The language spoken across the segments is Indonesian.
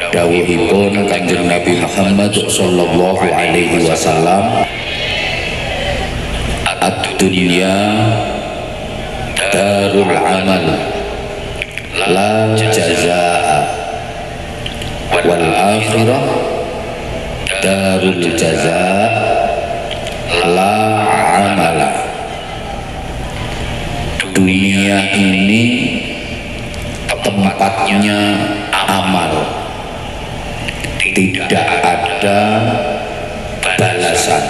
dawuhipun Kanjeng Nabi Muhammad sallallahu alaihi wasallam, ad-dunya darul amal la jazaa wal akhirah darul jazaa la amala. Dunia ini tempatnya amal, tidak ada balasan.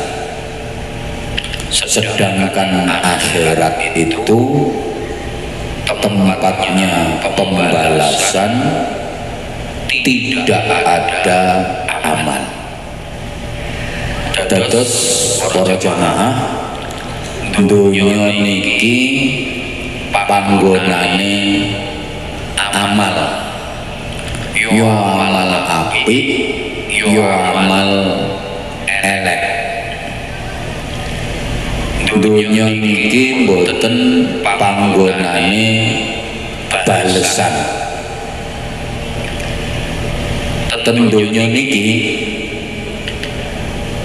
Sedangkan akhirat itu tempatnya pembalasan, tidak ada amal. Dados para jamaah, dunya niki panggonane amal, yo amal apik, yo amal elek. Dunya niki mboten panggonane balesan. Ten dunya niki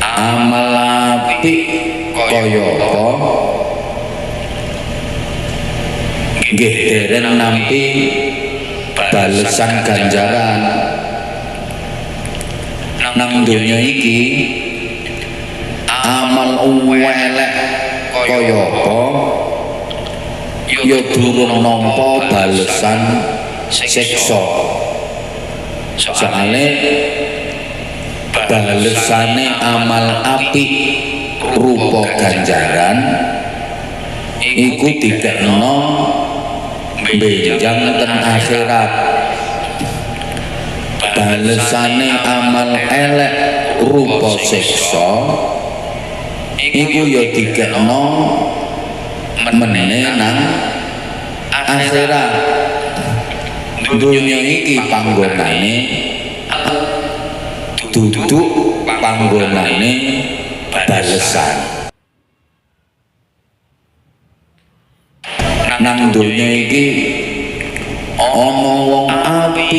amal apik kaya apa nggih dereng nampi balesan ganjaran. Nang dunya iki amal elek kaya apa ya durung nampa balesan siksa. Soale balesane amal apik rupa ganjaran iku dikekno benjang ten akhirat. Balesane amal elek rupa siksa iku ya dikekno meneh nang akhirat. Dunya iki panggonane duduk panggonane balesan. Nang dunya iki ana wong apik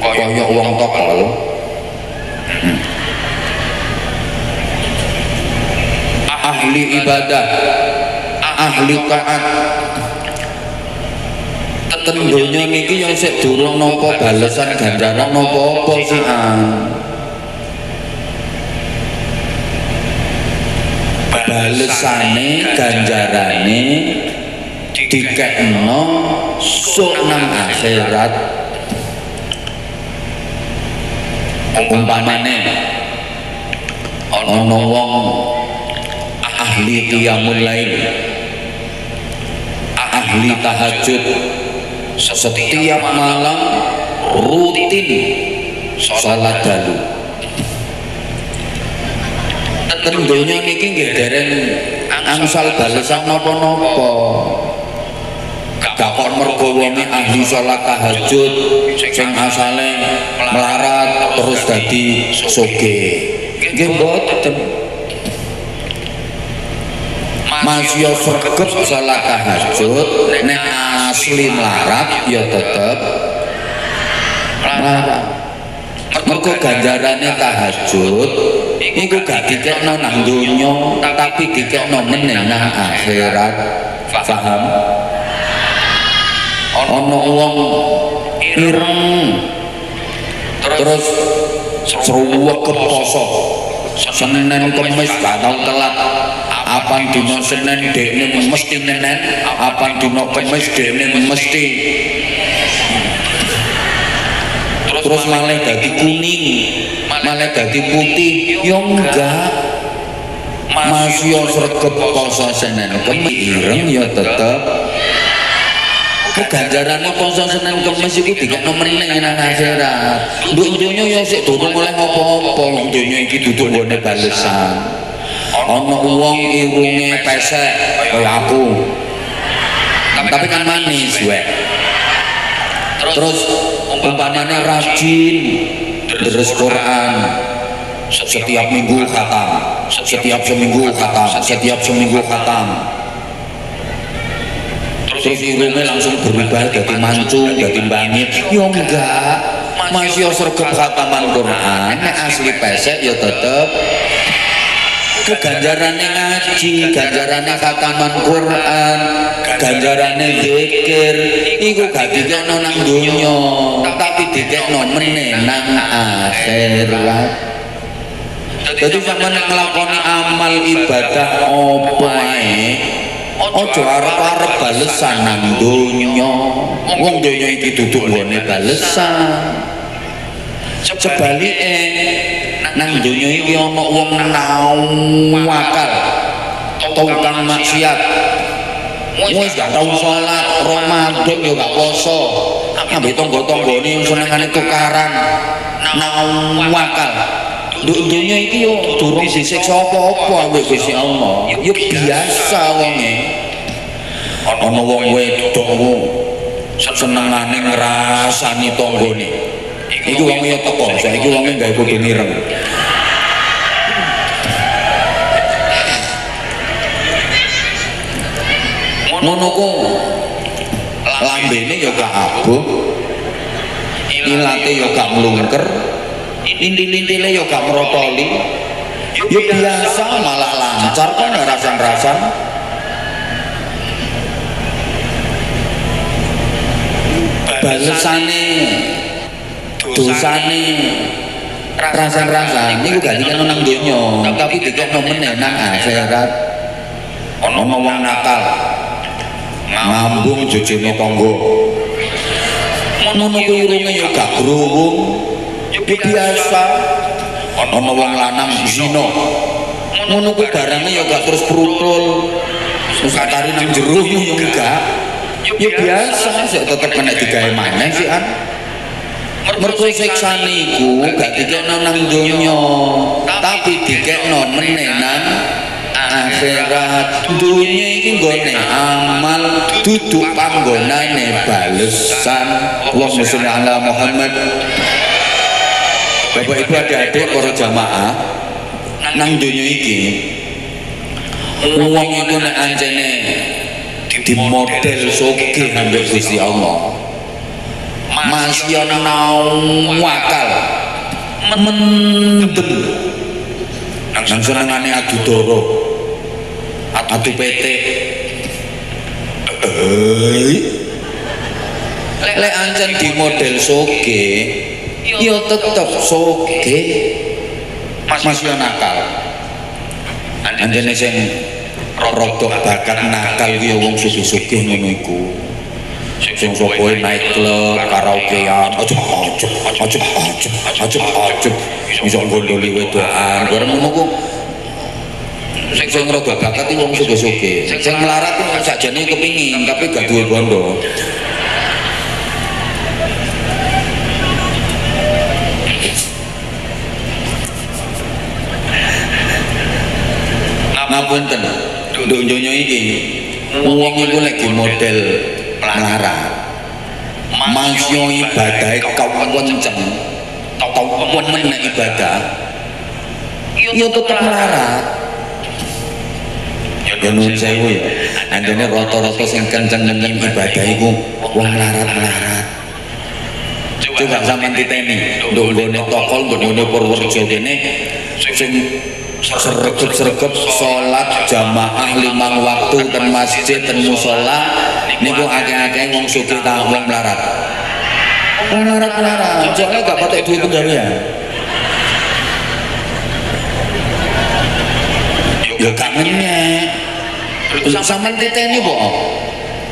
kaya wong tokol, ahli ibadah, ahli taat. Ten dunya niki yang sik durung nampa balesan ganjaran napa-apa sih. Balesane ganjarane dikekno sok nang akhirat. Umpamane ana wong ahli qiyamul lail, ahli tahajud, setiap malam rutin salat dalu. Ten donya niki nggih dereng angsal balesan napa-napa. Gak kok mergo wonge ahli salat tahajud sing asale melarat terus dadi sugih. Nggih mboten. Masya sregep salat tahajud nek asli melarat ya tetep melarat. Mergo ganjarane tahajud iku gak dikekno nang donya tapi dikekno meneh nang akhirat. Paham? Ana wong ireng terus sruwek poso Senin Kamis gak tau telat. Apan dina Senin dekne mesti nenen, apan dina Kamis dekne mesti. Terus malah dadi kuning, malah dadi putih. Ya enggak. Masya sregep poso Senin Kamis ireng ya tetep. Ganjarane poso Senin Kamis iku dikekno meneh nang akhirat. Nduk donya ya sik durung oleh apa-apa, wong donya iki dudu nggone balesan. Ana wong irunge pesek kaya aku, tapi kan manis wek. Terus umpamane rajin deres Quran, setiap minggu khatam, setiap seminggu khatam, setiap seminggu khatam. terus irunge langsung berubah dadi mancung, dadi bangit. Yo enggak. Masih sregep khataman Quran, nek asli pesek ya tetep ganjarane ngaji, ganjarane khataman Quran, ganjarane zikir iku gak dikekno nang donya, tapi dikekno meneh nang akhirat. Dadi sampeyan nek nglakoni amal ibadah apa ae, aja arep-arep balesan nang donya. Wong donya iki dudu nggone balesan. Sebalike nang donya iki ana wong nawakal, tukang maksiat. Wis gak tau salat, Ramadan ya gak poso. Ambek tangga-tanggane senengane tukaran. Nawakal. Donya iki yo durung disiksa apa-apa ambek Gusti Allah. Yo biasa wonge. Ana wong wedok senengane ngrasani tanggane. Iku wong ya teko, saiki wonge gawe kudu mireng. Ngono ku lambene ya gak abuh, ilate ya gak mlungker, intil-intile ya gak merotoli. Ya biasa malah lancar kan rasan-rasan. Balesane dosane rasan-rasan niku gak dikene nang donya, tapi dikene meneh nang akhirat. Ana wong nakal ngambung jejene tangga, ngono kuwi irunge ya gak growong, ya biasa. Ana wong lanang zina, ngono kuwi barange ya gak terus prutul, terus kari nang jero ya enggak, ya biasa, sik tetep kena digawe maneh sik an. Mergo siksane iku gak dikekno nang donya, tapi dikekno meneh nang akhirat. Dunya iki nggone amal, duduk panggonane balesan. Allahumma sholli ala Muhammad. Bapak Ibu adik-adik para jamaah, nang donya iki wong iku nek anjene di model sugih ambek Gusti Allah, masih nawakal, mendem nang senengane adu doro, adu PT. Lek ancen di model soge, ya tetep soge, masih nakal. Anjene sing rodok bakat nakal ki wong sugih-sugih ngono iku. Sing sopoe naik klub, karaokean, aja iso gondoli wedokan. Bareng ngono ku sing rada bakat iki wong sugih-sugih. Sing melarat ku sakjane kepingin tapi gak duwe bondo. Ngapunten, donya iki wong iku lagi model melarat, masya ibadahnya kewenceng, kewemen ibadah, ya tetap melarat. Ya nun sewu ya, andane rata-rata sing kenceng-kenceng ibadah iku wong melarat-melarat. Coba sampean titeni, nduk nggone Tokol, nduk nggone Purworejo kene sing sregep-sregep salat jamaah 5 waktu ten masjid ten musala niku akeh-akeh wong sugih ta wong melarat. Wong melarat-melarat, jane gak patek duit penggawean. Ya gak menyek. Sampeyan titeni po.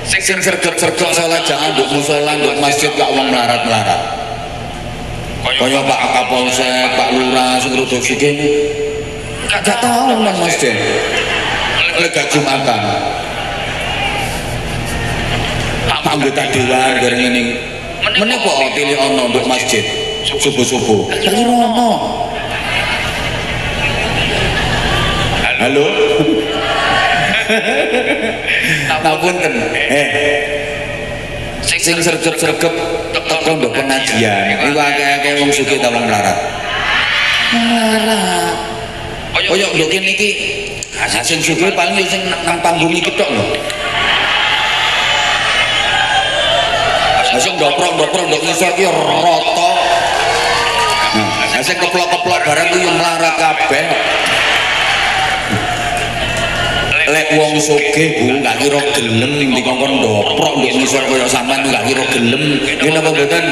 Sing sregep-sregep salat jamaah nduk musala nduk masjid gak wong melarat-melarat. Kaya Pak Kapolsek, Pak Lurah sing rada sugih gak tahu nang masjid lega Jumatan. Pak anggota dewan bareng ngene menapa pilih ana nduk masjid subuh-subuh lagi rono. Halo. Ngapunten sing sregep-sregep teko nduk pengajian iku akeh-akeh wong sugih ta wong melarat. Melarat kaya nduk kene iki sing sugih paling sing nang panggung iki tok lho. sing ndoprok-ndoprok ndok ngisor ki rata. Nah, sing keplok-keplok barang ku yo melarat kabeh. Lek wong sugih Bu gak kira gelem dikongkon ndoprok ndok ngisor kaya sampean gak kira gelem. Nggih napa mboten?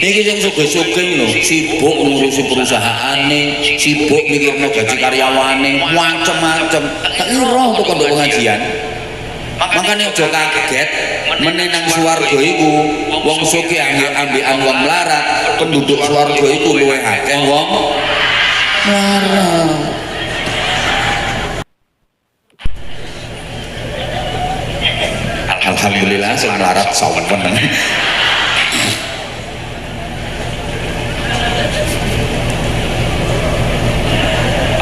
Iki sing sugih-sugih lho, sibuk ngurusi perusahaane, sibuk mikirno gaji karyawane, macem-macem. Tak kira untuk ndok pengajian. Makanya aja kaget menenang swarga iku wong sugih ambek-ambekan wong melarat, penduduk swarga iku luwih akeh wong melarat. Alhamdulillah sing melarat sawen.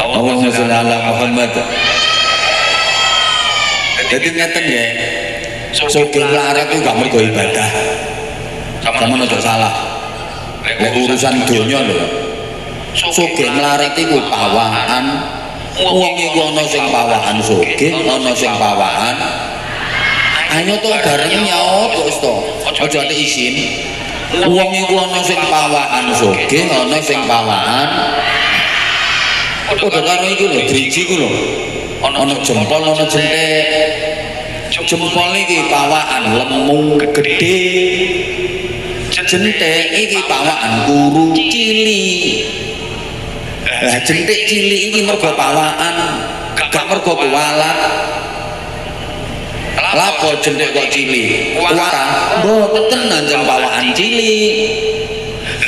Allahumma sholli ala Muhammad. Jadi ngeten ya, sugih melarat itu gak mergo ibadah. Sama aja salah. Lek urusan donya lho. Sugih melarat iku pawaan. Wong iku ana sing pawaan sugih, ana sing pawaan. Ayo to bareng nyaut wis to. Aja ate isin. Wong iku ana sing pawaan sugih, ana sing pawaan. Padha karo iki lho, driji ku lho. Ana jempol, ana jentik. Jempol iki pawaan lemu gede. Jentik iki pawaan kuru cilik. Lah jentik cilik iki mergo pawaan, gak mergo kualat. Lapo jentik kok cilik? Kualat. Mboten anjen pawaan cilik.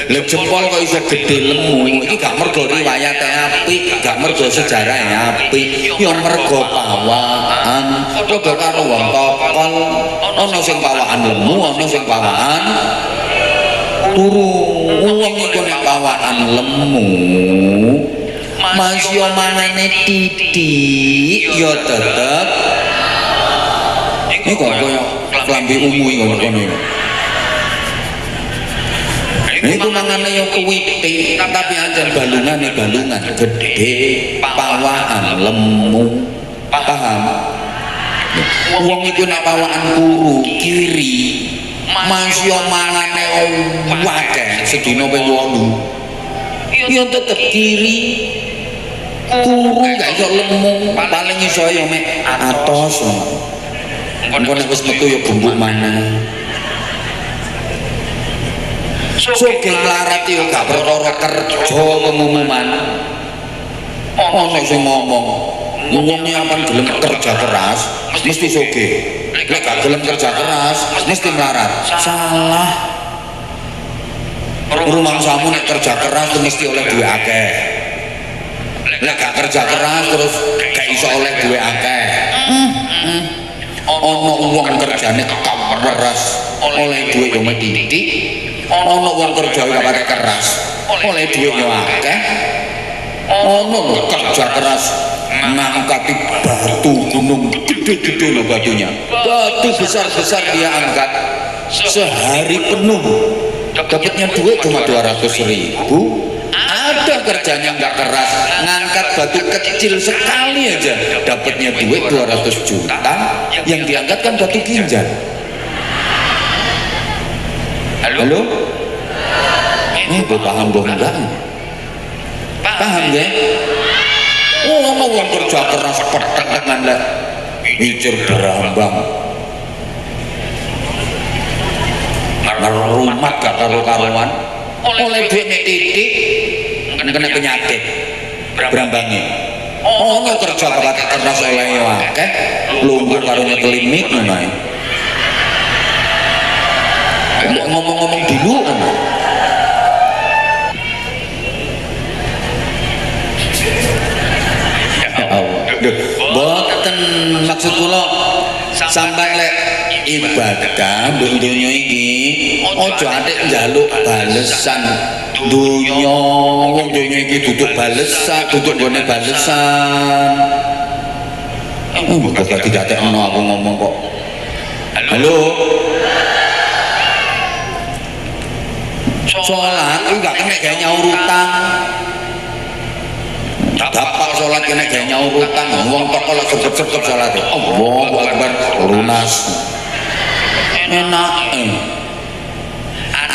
Lek jempol kok iso gede lemu iki gak mergo riwayate apik, gak mergo sejarahe apik, ya mergo pawaan. Padha karo wong tokol, ana sing pawaan lemu, ana sing pawaan turu. Wong iku nek pawaan lemu masih mangane titik ya tetep iki kok koyo klambi ungu iki ngono. Iku mangane yo kuwitik tapi anjen balungane balungan gede, pawaan lemu. Paham? Wong iku nek pawaan kuru kiri masih mangane akeh sedina ping 8. Ya tetep kiri. Kuru gak iso lemu, paling iso yo mek atos. Engko nek wis metu yo bumbuk maneh. Sugih melarat yo gak perkara kerja pengumuman. Ono sing ngomong, wong nyaman gelem kerja keras mesti sugih. Lek gak gelem kerja keras mesti melarat. Salah. Rumangsamu nek kerja keras mesti oleh duit akeh. Lek gak kerja keras terus gak iso oleh duit akeh. Ono wong kerjane keras oleh duit yo titik. Ono wong kerja gak pakai keras oleh duit yo akeh. Ono lho kerja keras ngangkati batu gunung gede-gede lho batunya. Batu besar-besar dia angkat sehari penuh. Dapatnya duit cuma 200.000. Ada kerjanya nggak keras, ngangkat batu kecil sekali aja dapatnya duit 200 juta. Yang diangkat kan batu ginjal. Halo? Ini paham dong enggak? Paham ya? Oh, mau uang kerja keras petek dengan lah hijir berambang rumah gak karu-karuan oleh duit nek titik kena penyakit berambangnya. Oh, mau kerja keras oleh akeh lumpuh karunya klinik namanya. Ngomong-ngomong dulu kan boten maksud kula sampai lek ibadah dunya iki aja atik njaluk balesan dunya. Wong dunya iki duduk balesan, duduk nggone balesan. Kok gak didatekno aku ngomong kok. Halo. Sholat itu gak kena gaya nyaur utang. Dapat sholat kena gaya nyaurutan, wong toko lah sergep-sergep sholat. Allahu Akbar, lunas. Enak.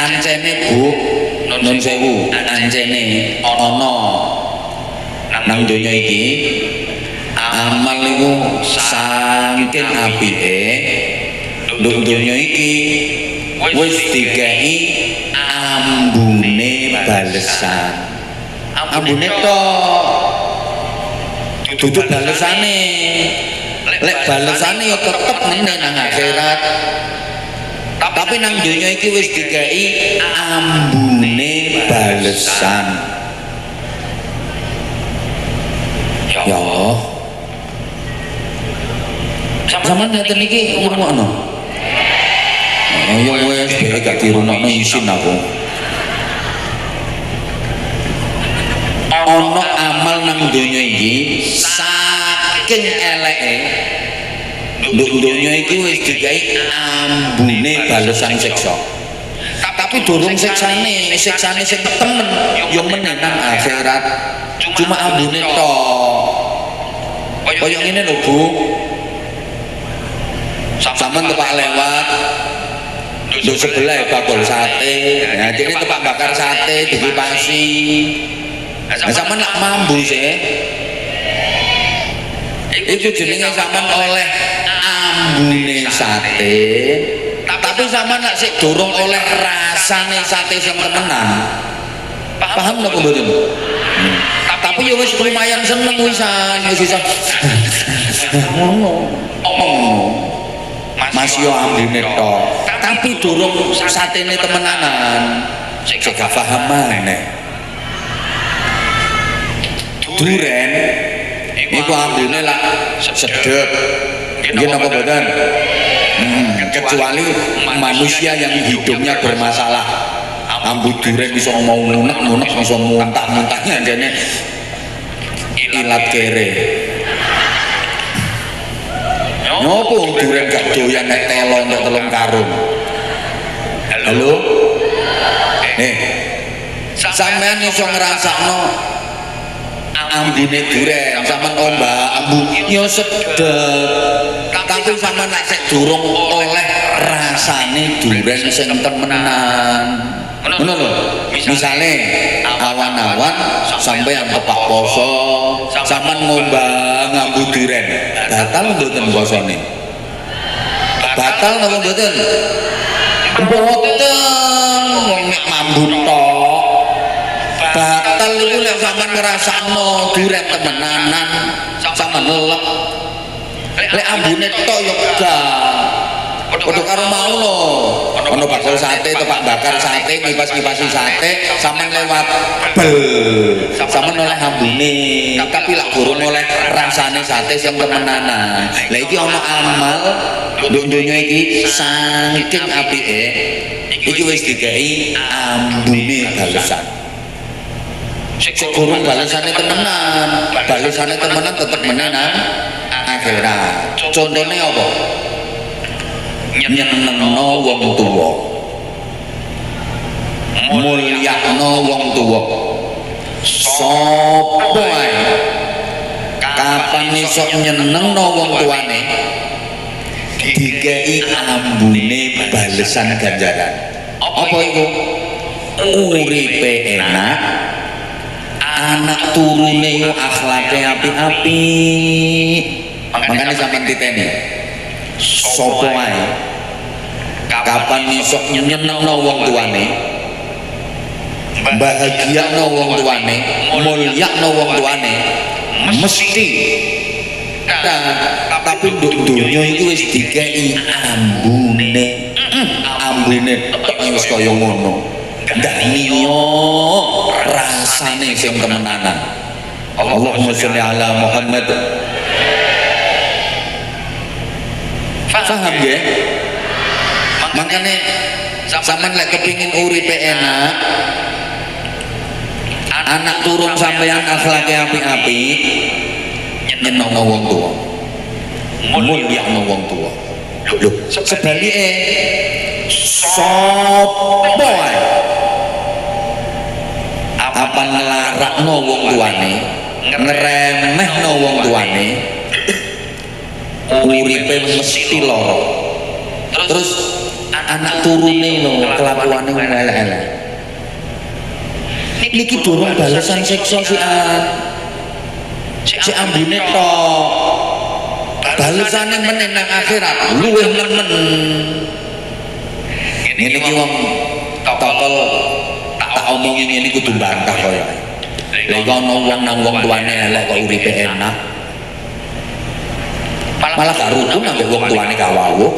Ancene Bu, nun sewu, ancene ono nang donya iki amal iku saking apike nduk donya iki wis dikai ambune balesan. Ambune tok dudu balesane. Lek balesane ya tetep meneh nang akhirat. Tapi nang dunia iki wis dikai ambune balesan. Ya Allah. Zaman ngeten iki ngrungokno. Ya wis gak dirunokno isin aku. Ono amal nang dunia iki saking eleke nduk donya iki wis dikai ambune balesan siksa. Tapi durung siksane sing temen yo meneh nang akhirat. Cuma ambune tok. Kaya ngene lho Bu. Sampeyan tepak lewat nduk sebelah bakul sate. Nah, dene tepak bakar sate dikipasi. Nah, sampeyan lak mambu sih. Itu jenenge sampeyan oleh ambune sate, tapi sama nak sik durung oleh rasane sate sing temenan. Paham napa mboten? Tapi ya wis lumayan seneng wisan, wis bisa. Ngono. Mas yo ambune tok, tapi durung satene temenanan. Sik gak paham maneh. Duren iku ambune lak sedep. Nggih napa mboten? Kecuali manusia yang hidupnya bermasalah. Ambu duren iso mau ngunek-ngunek, iso muntah-muntahnya jane ilat kere. Napa duren gak doyan nek telo nek telung karung. Halo? Sampeyan iso ngrasakno ambune duren, sampean ombak ambu ya sedep. Tapi sampean nek sik durung oleh rasane duren sing temenan. Ngono lho. Misale awan-awan sampeyan tepak poso, sampean ngombak ngambu duren. Batal mboten posone? Batal napa mboten? Mboten, wong nek mambu tok. Batal iku lek sampean ngrasakno duren temenanan, sampean lelep. Lek ambune tok ya gak. Padha karo mau lho. Ono bakul sate, tepak bakar sate, kipas-kipasi sate, sampean lewat bel. Sampean oleh ambune, tapi lak durung oleh rasane sate sing temenanan. Lah iki ono amal nduk donya iki saking apike. Iki wis digawe ambune balesan. Sik durung balesane temenan, balesane temenan tetep menenan akhirat. Contone apa? Nyenengno wong tuwa, mulyakno wong tuwa. Sapa ae kapan iso nyenengno wong tuane dikei ambune balesan ganjaran. Apa iku? Uripe enak, anak turune yo akhlake apik-apik. Makane sampean titeni sapa ae kapan iso nyenengno wong tuane, bahagiakno wong tuane, mulyakno wong tuane, mesti. Tapi nduk donya iki wis dikei ambune. Ambune tok wis kaya ngono. Ndaniyo rasane sing temenanan. Allahumma sholli ala Muhammad. Paham ya? Makanya sampean lek kepingin uripe enak, anak turun sampeyan akhlake apik-apik, nyenengno wong tuwa, mulyakno wong tuwa. Lho, sebalike sapa ae apa nglarakno wong tuane ngeremehno wong tuane uripe mesti lara. Terus anak turune lho kelakuane elek-elek. Niki durung balesan siksa si ambune tok. Balesane meneh nang akhirat luwih nemen. Ngene iki wong tokel tak omongi ngene kudu bantah kaya. Lha iki ana wong nang wong tuane elek kok uripe enak. Malah gak rukun ambek wong tuane kawawuh.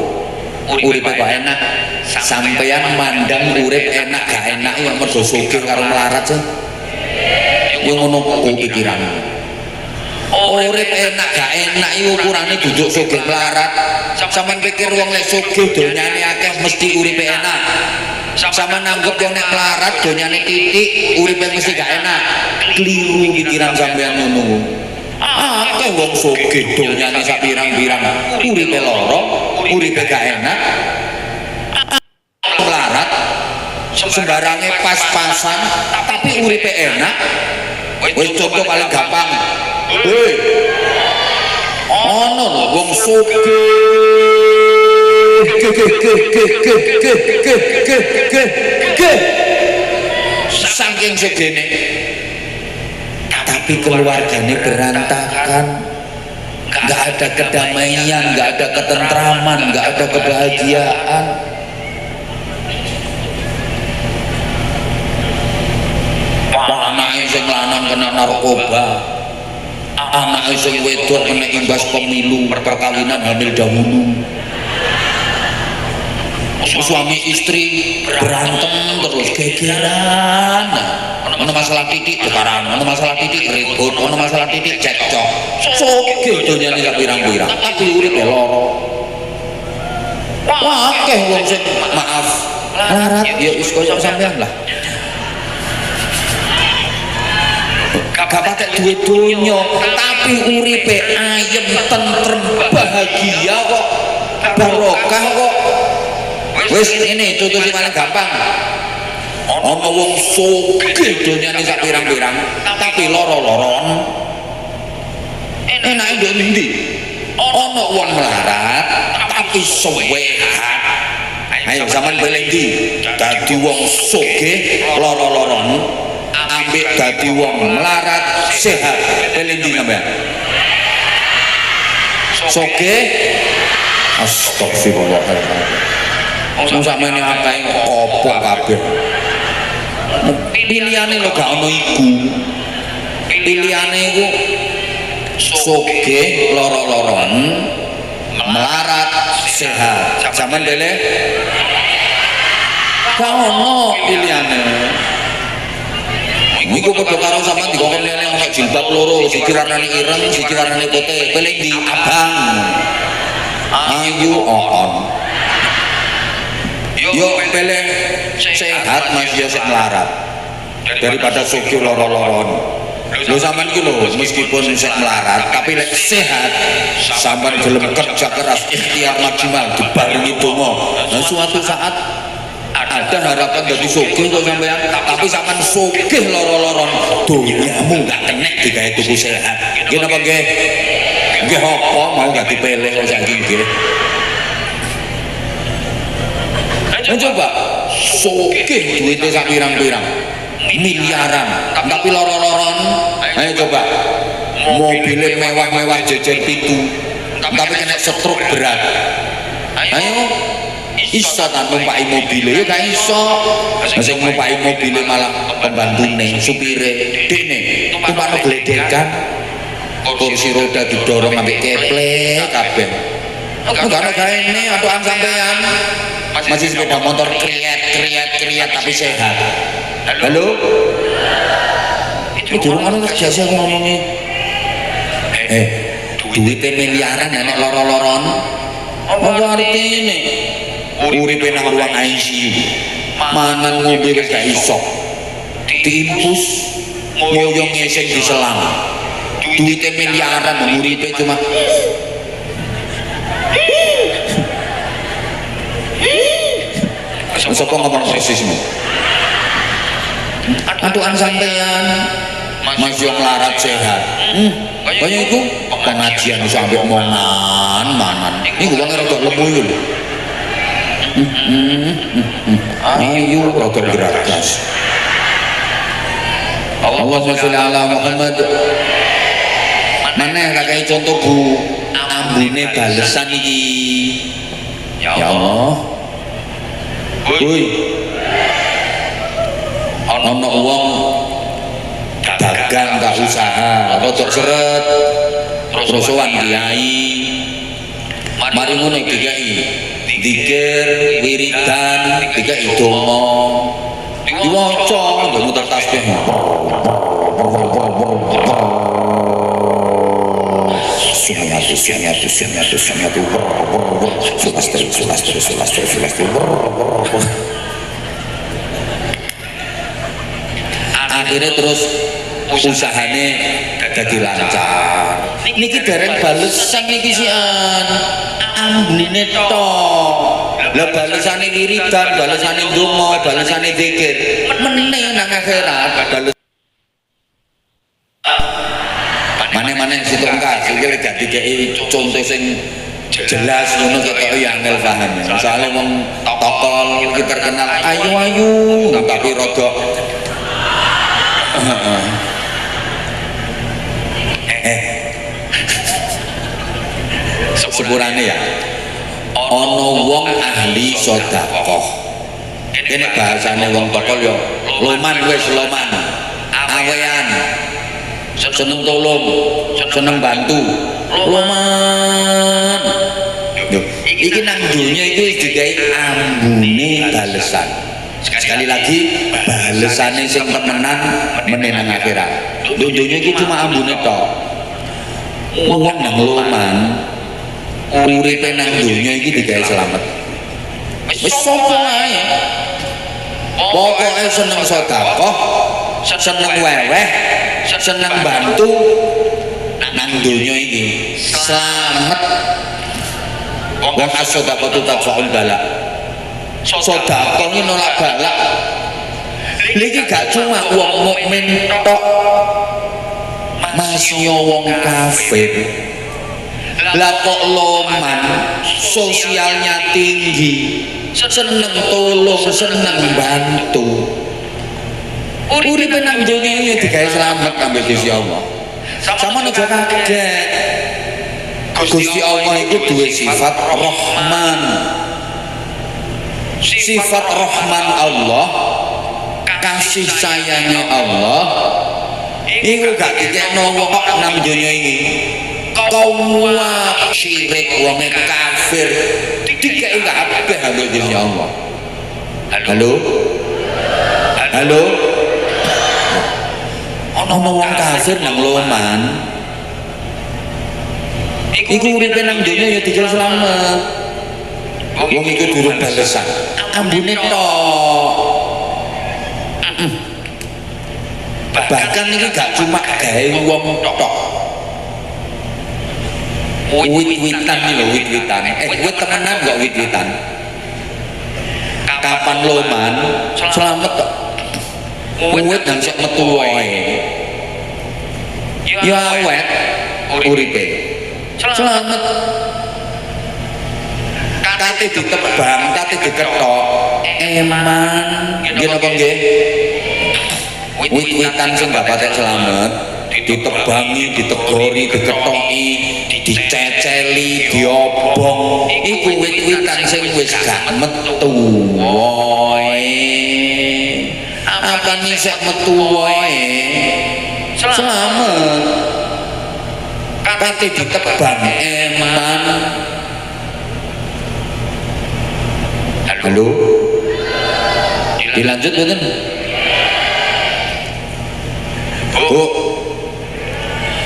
Uripe kok enak. Sampeyan mandang urip enak gak enak ya mergo sugih karo melarat sih. Yo ngono kok pikiran. Urip enak gak enak iki ukurane duduk sugih melarat. Sampeyan pikir wong lek sugih donyane akeh mesti uripe enak. Sama nanggep wong nek melarat donyane titik uripe mesti gak enak. Keliru pikiran sampeyan ngono. Akeh wong sugih donyane sak pirang-pirang uripe lara, uripe gak enak. Melarat sembarange pas-pasan tapi uripe enak. Wis contoh paling gampang. Hei, ono lho wong sugih saking sugihne tapi keluargane berantakan, nggak ada kedamaian, nggak ada ketentraman, nggak ada kebahagiaan. Anake sing lanang kena narkoba, anake sing wedok kena imbas pemilu perkawinan hamil dahulu. Suami istri berantem terus gegeran. Ono masalah titik tukaran, ono masalah titik ribut, ono masalah titik cekcok. Sugih donyane gak pirang-pirang, tapi uripe lara. Wah, akeh wong sing maaf larat ya wis koyo sampean lah. Gak patek duwe donya, tapi uripe ayem, tentrem, bahagia kok, barokah kok. Wis ini contoh sing paling gampang. Ana wong sugih donyane sak pirang-pirang, tapi lara-laron. Enake ndek ndi? Ana wong melarat, tapi sehat. Ayo sampean pilih ndi? Dadi wong sugih lara-laron, ambek dadi wong melarat sehat. Pilih ndi sampean? Sugih. Astagfirullahaladzim. Sampeyan akeh opo kabeh. Pilihane lho gak ono iku. Pilihane iku sugih lara-laron, melarat sehat. Sampeyan pilih gak ono pilihane. Iku padha karo sampeyan dikongkon lele ono jilbab loro, siji warnane ireng, siji warnane putih. Pilih di abang. Ayu on. Yo pilih sehat Mas ya sing melarat daripada sugih lara-laron. Lho sampean iki lho meskipun sing melarat tapi lek sehat sampean gelem kerja keras ikhtiar maksimal dibarengi donga. Nah suatu saat ada harapan dadi sugih kok sampean, tapi sampean sugih lara-laron donyamu gak kenek digawe tuku sehat. Nggih napa nggih? Nggih apa mau gak dipilih kok saiki nggih. Coba sugih duitnya sak pirang-pirang miliaran tapi lara-laron. Ayo coba mobilnya mewah-mewah jejer pitu tapi kena stroke berat. Ayo iso tak numpaki mobilnya ya gak iso. Sing numpaki mobilnya malah pembantune supire dene tumpakno gledekan kursi roda didorong ambek keplek kabeh. Gak ono gaene atukan sampean. Masih sepeda motor kriat tapi sehat. Halo? Itu durung ana kerja sih aku ngomongnya. Duitnya miliaran nek lara-laron. Apa artine? Uripe nang ruang ICU. Mangan ngombe wis gak iso. Diimpus ngoyo ngeseng di selang. Duitnya miliaran uripe cuma sapa ngomong persismu. Atukan sampean masih melarat sehat. Kaya iku pengajian sampai mangan. Iku wong rada lemu yo lho. Ayo rada geragas. Allahumma sholli ala Muhammad. Maneh kakek contoh Bu, ambune balesan iki. Ya Allah. Woi. Ana wong dagang gak usaha, rodok seret. Terus sowan kiai. Mari ngono dikai zikir, wiridan, dikai donga. Diwaca nggo muter tasbih. Akhirnya terus usahane dadi lancar. Niki dereng balesan niki sian ambune tok. Lah balesane wiridan, balesane donga, balesane zikir. Meneh nang akhirat bales. Mane-mane situ engkas iki lek dadi contoh sing jelas ngono kok ya angel paham. Soale wong tokol iki terkenal ayu-ayu tapi rada sepurane ya ana wong ahli sedekah. Kene bahasane wong tokol ya loman wis loman awean seneng tolong seneng bantu loman. Iki nang dunya itu digawe ambune balesan. Sekali lagi balesane sing temenan menenang akhirat. Dunya iki cuma ambune tok. Wong nang loman uripe nang dunya iki digawe slamet. Wis sapa ae. Pokoke seneng sedekah, seneng weweh, seneng bantu nang dunya iki slamet. Wong as-sedekah tadfa'ul bala. Sedekah iki nolak balak. Iki gak cuma wong mukmin tok. Masih wong kafir. Lah kok loman, sosialnya tinggi, seneng tolong, seneng bantu. Uripe nang dunya iki digawe slamet kanggo Gusti Allah. Sama aja kaget. Gusti Allah itu duwe sifat Rahman. Sifat Rahman Allah, kasih sayangnya Allah iku gak dikekno wong nang donya iki. Kaum syirik wong kafir dikeki kabeh karo Gusti Allah. Halo? Halo? Ana wong kafir nang loman. Iku uripe nang donya ya dikira slamet. Wong iku durung balesan. Ambune tok. Bahkan ini gak cuma gawe wong tok. Wit-witan nih lho, wit-witan. Wit temenan gak wit-witan. Kapan loman selamat tok. Wit nang sok metu wae. Ya awet uripe. Selamat. Kate ditebang, kate diketok. Eman, nggih napa nggih? Wit-witan sing gak patek selamat, ditebangi, ditegori, diketoki, diceceli, diobong. Iku wit-witan sing wis gak metu wae. Apa nisek metu wae? Selamat. Kate ditebang eman. Halo? Dilanjut mboten? Bu,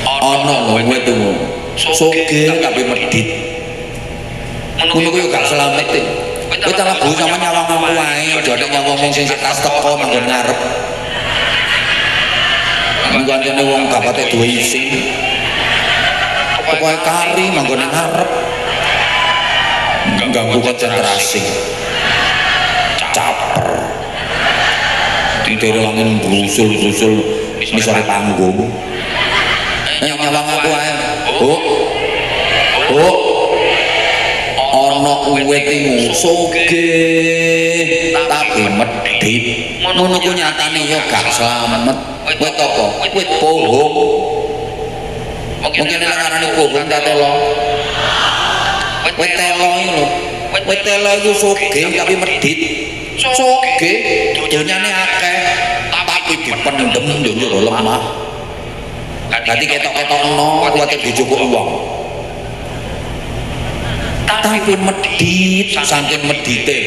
ana wong wetu sugih tapi medhit. Ngono kuwi gak slamet e. Kowe tak lagu sama nyawang wae, aja nek nyawang wong sing tas teko manggon ngarep. Kancane wong gak patek duwe isin. Pokoke kari manggon ngarep. Ganggu konsentrasi. Caper. Tidere angin brusul-brusul misore panggung. Nyawang aku ae. Oh. Ana uwit iku sugih tapi medhit. Ngono ku nyatane ya gak slamet. Wit apa? Wit pohong. Mungkin nek ngarani pohong ta telo. Wit telo iki lho. Wit telo iku sugih tapi medhit. Sugih donyane akeh tapi dipendem yo njero lemah. Dadi ketok-ketokno kuwate dijupuk wong. Tapi medhit saking medhite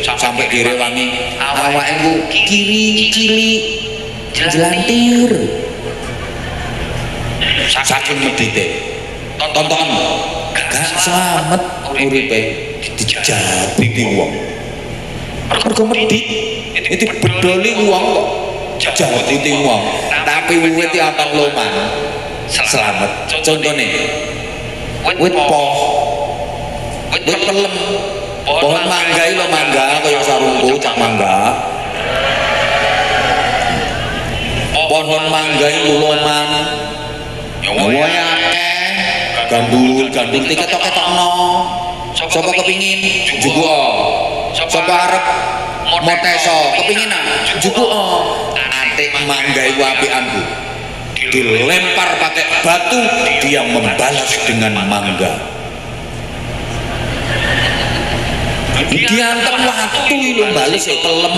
sampai direwangi awake ku kiri cilik jelantir saking medhite tonton gak slamet uripe dijabiti wong mergo medhit itu bedoli wong kok jabiti wong tapi wiwit apal loman slamet contone wit poh wit pelem pohon mangga iki lho mangga kaya sarungku cak mangga pohon mangga iki loman yo akeh gandul diketok-ketokno sapa kepingin jugo sapa arep moteso kepingin jugo atik mangga iku apikanku dilempar pakai batu dia membalas dengan mangga. Diantem waktu lho bales ya pelem.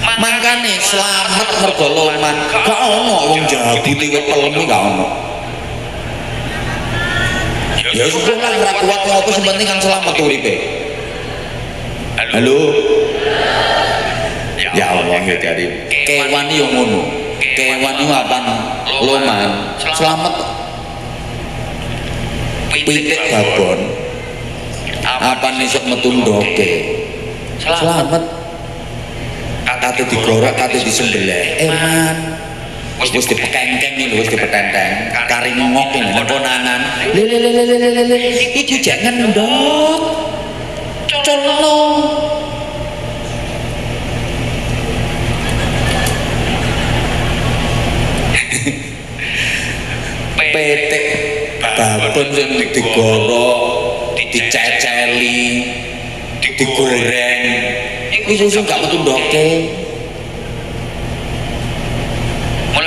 Mangkane slamet mergo loman. Gak ono wong jabiti wit pelem iki gak ono. Ya sudah lah ora kuat ngopo sing penting kan selamat uripe. Halo. Ya Allah ya Karim. Kewan yo ngono. Kewan yo apan loman. Selamat. Pitik babon. Apa nih sok metu ndoke selamat kate digorak kate disembelih eman wis dipekengkeng iki lho wis dipetenteng kari ngok iki konangan le iki jangan ndok colno petek babon sing digorok diceceli, digoreng, itu sih nggak betul doke.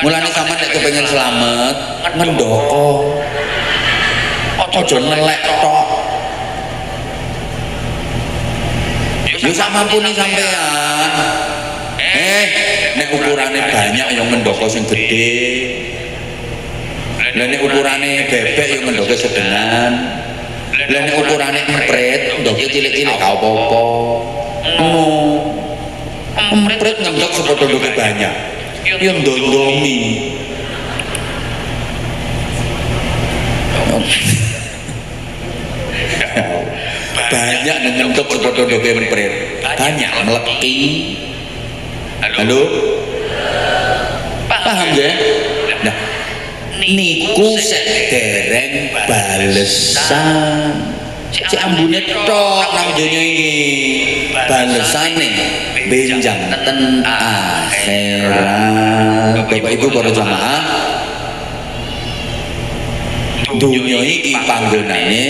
Mulane sampean nek kepengin selamat, ngendoko. Aja nelek tok. Yo sak mampune sampean. Nek ukurane banyak yang ngendoko sing gedhe. Lah nek ukurane bebek yo ngendoko sedengan. Lah nek ukurane empret, ndoke cilik-cilik gak apa-apa. Empret ngendok sepodo ndoke banyak. Ya ndondomi. Banyak ngendok sepodo ndoke empret. Banyak mleki. Halo? Paham ya? Nah, niku sedereng balesan si ambune tok nang donya iki balesane benjang ten akhirat. Bapak Ibu para jamaah, donya iki panggonane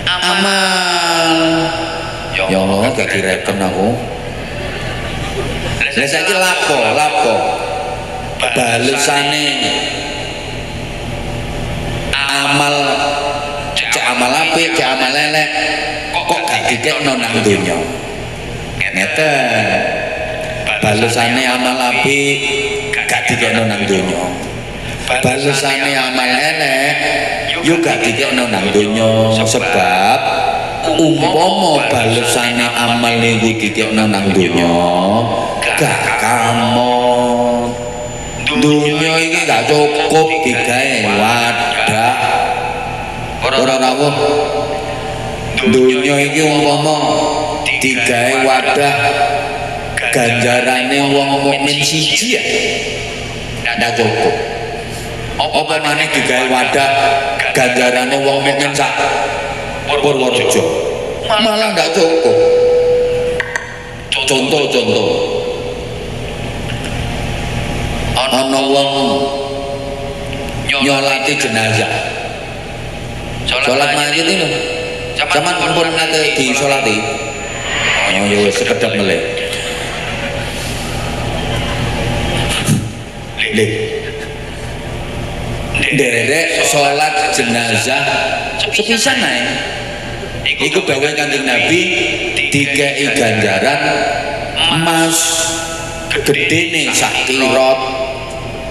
amal. Ya Allah gak direken aku. Lah saiki lapo balesane amal cek amal apik cek amal elek kok gak dikekno nang donya ngeten balesane amal apik gak dikekno nang donya balesane amal elek yo gak dikekno nang donya sebab umpama balesane amal niku dikekno nang donya gak kamot dunia ini gak cukup digawe wadah ora rawuh dunia ini umpama digawe wadah ganjarane wong mukmin siji ya ndak cukup apa maneh digawe wadah ganjarane wong mukmin sak Purworejo malah ndak cukup. Contoh ana wong nyolati jenazah. Salat mayit itu lho. Zaman pun nate disolati. Oh ya wis sekedap meleh. Derek salat jenazah sepisan ae. Iku dawuh Kanjeng Nabi dikei ganjaran emas gedene sak kirot.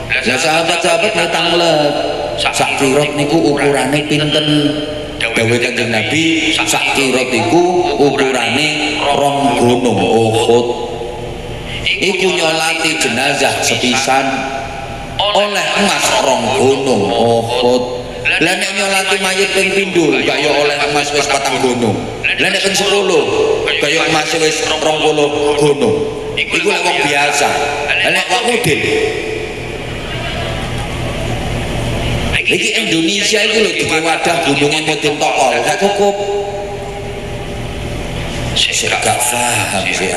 Lah sahabat-sahabat ngetang let. Sak kirot niku ukurane pinten? Dawuh Kanjeng Nabi sak kirot iku ukurane 2 gunung Uhud. Iku nyolati jenazah sepisan oleh emas 2 gunung Uhud. Lah nek nyolati mayit ping pindho gak yo oleh emas wis 4 gunung. Lah nek ping 10 gak yo emas wis 20 gunung. Iku lek wong biasa. Lah nek wong mudin. Iki Indonesia iku lho dike wadah gununge mudin tokol, gak cukup. Sik gak paham sih.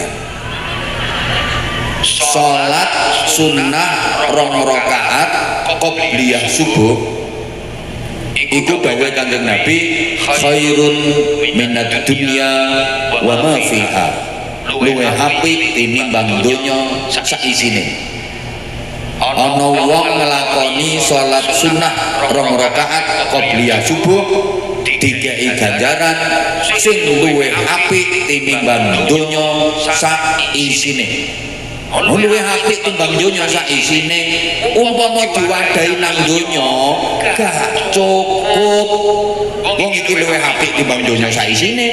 Salat sunnah 2 rakaat qobliyah subuh iku dawuh Kanjeng Nabi khairun minad dunya wa ma fiha, luwih apik tinimbang donya sak isine. Ana wong nglakoni salat sunnah 2 rakaat qobliyah subuh dikei ganjaran sing luwih apik tinimbang donya sak isine. Luwih apik timbang donya sak isine. Umpama diwadahi nang donya gak cukup. Wong iki luwih apik timbang donya sak isine.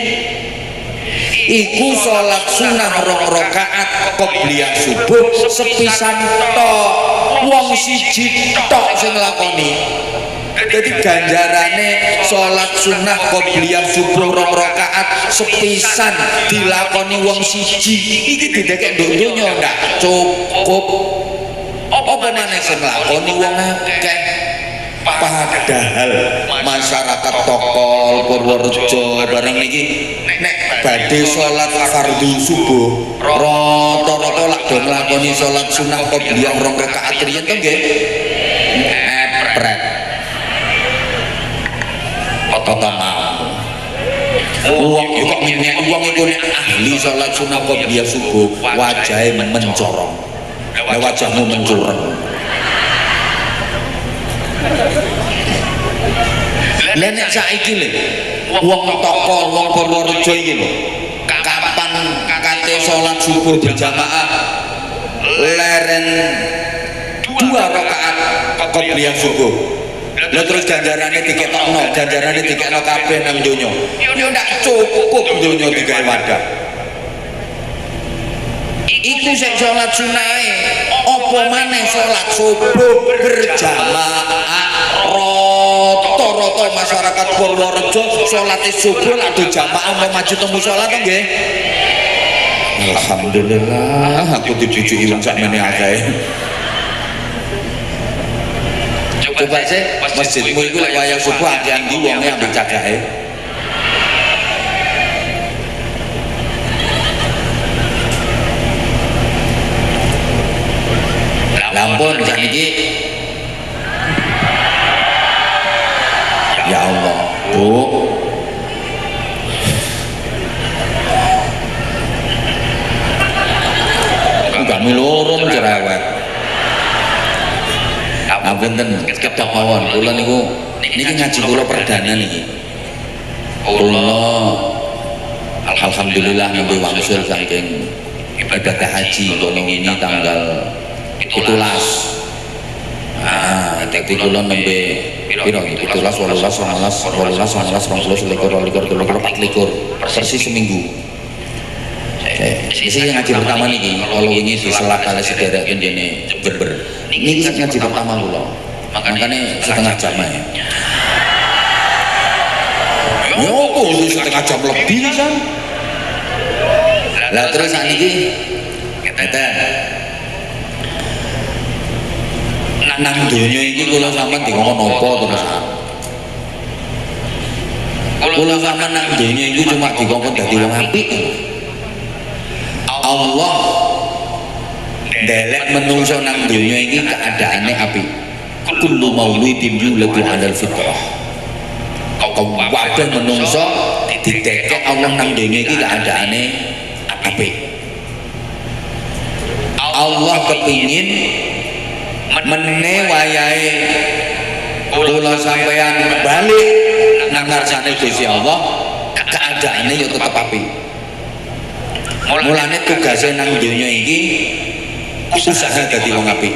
Iku salat sunah 2 rakaat qobliyah subuh sepisan tok. Wong siji tok sing nglakoni. Jadi ganjarane salat sunnah qobliyah subuh 2 rakaat sepisan dilakoni wong siji iki didekek donya ndak cukup. Apa maneh sing nglakoni wong akeh. Padahal masyarakat Tokol Purworejo bareng niki nek badhe salat fardhu subuh rata-rata lak do nglakoni salat sunnah qobliyah 2 rakaat riyen to nggih. Epret. Kota mau uang kok minyak uang itu nek ahli salat sunah qobliyah subuh wajahe mencorong. Lah wajahmu mencureng. Lah nek saiki lho wong Tokol wong Purworejo iki lho kapan kate salat subuh berjamaah leren 2 rakaat qobliyah subuh. Lah terus ganjarane diketokno, ganjarane dikekno kabeh nang donya. Yo ndak cukup donya digawe wadah. Iku sing salat sunahe, apa maneh salat subuh berjamaah. Rata-rata masyarakat Purworejo salate subuh lak do jamaah mau maju temu salat to nggih. Alhamdulillah aku dibujuki wong sakmene akeh. Coba sih masjidmu itu lek wayang subuh ati-ati wonge ambek cagake. Lampun sakniki. Ya Allah, Bu. Kami loro cerewet. Ngapunten ketok mawon kula niku niki ngaji kula perdana niki. Kula alhamdulillah nembe wangsul saking ibadah haji kula ini tanggal 17. Dadi kula nembe piro iki 17 18 19 20 24 persis seminggu. Isi ngaji pertama niki kalau ini diselak kali sederek kene Jember. Niki ngaji pertama kula. Makane setengah jam ae. Yo kok setengah jam lebih kan. Lah terus sakniki ngeten. Nang donya iki kula sampean dikon napa terus. Kula sampean nang donya iki cuma dikon dadi wong apik. Allah ndelek menungso nang donya iki keadaane apik. Kullu maulidin yuladu 'alal fitrah. Kabeh menungso didekek Allah nang donya iki keadaane apik. Allah kepingin meneh wayahe kula sampeyan balik nang ngarsane Gusti Allah keadaane ya tetep apik. Mulane tugase nang donya iki usaha dadi wong apik,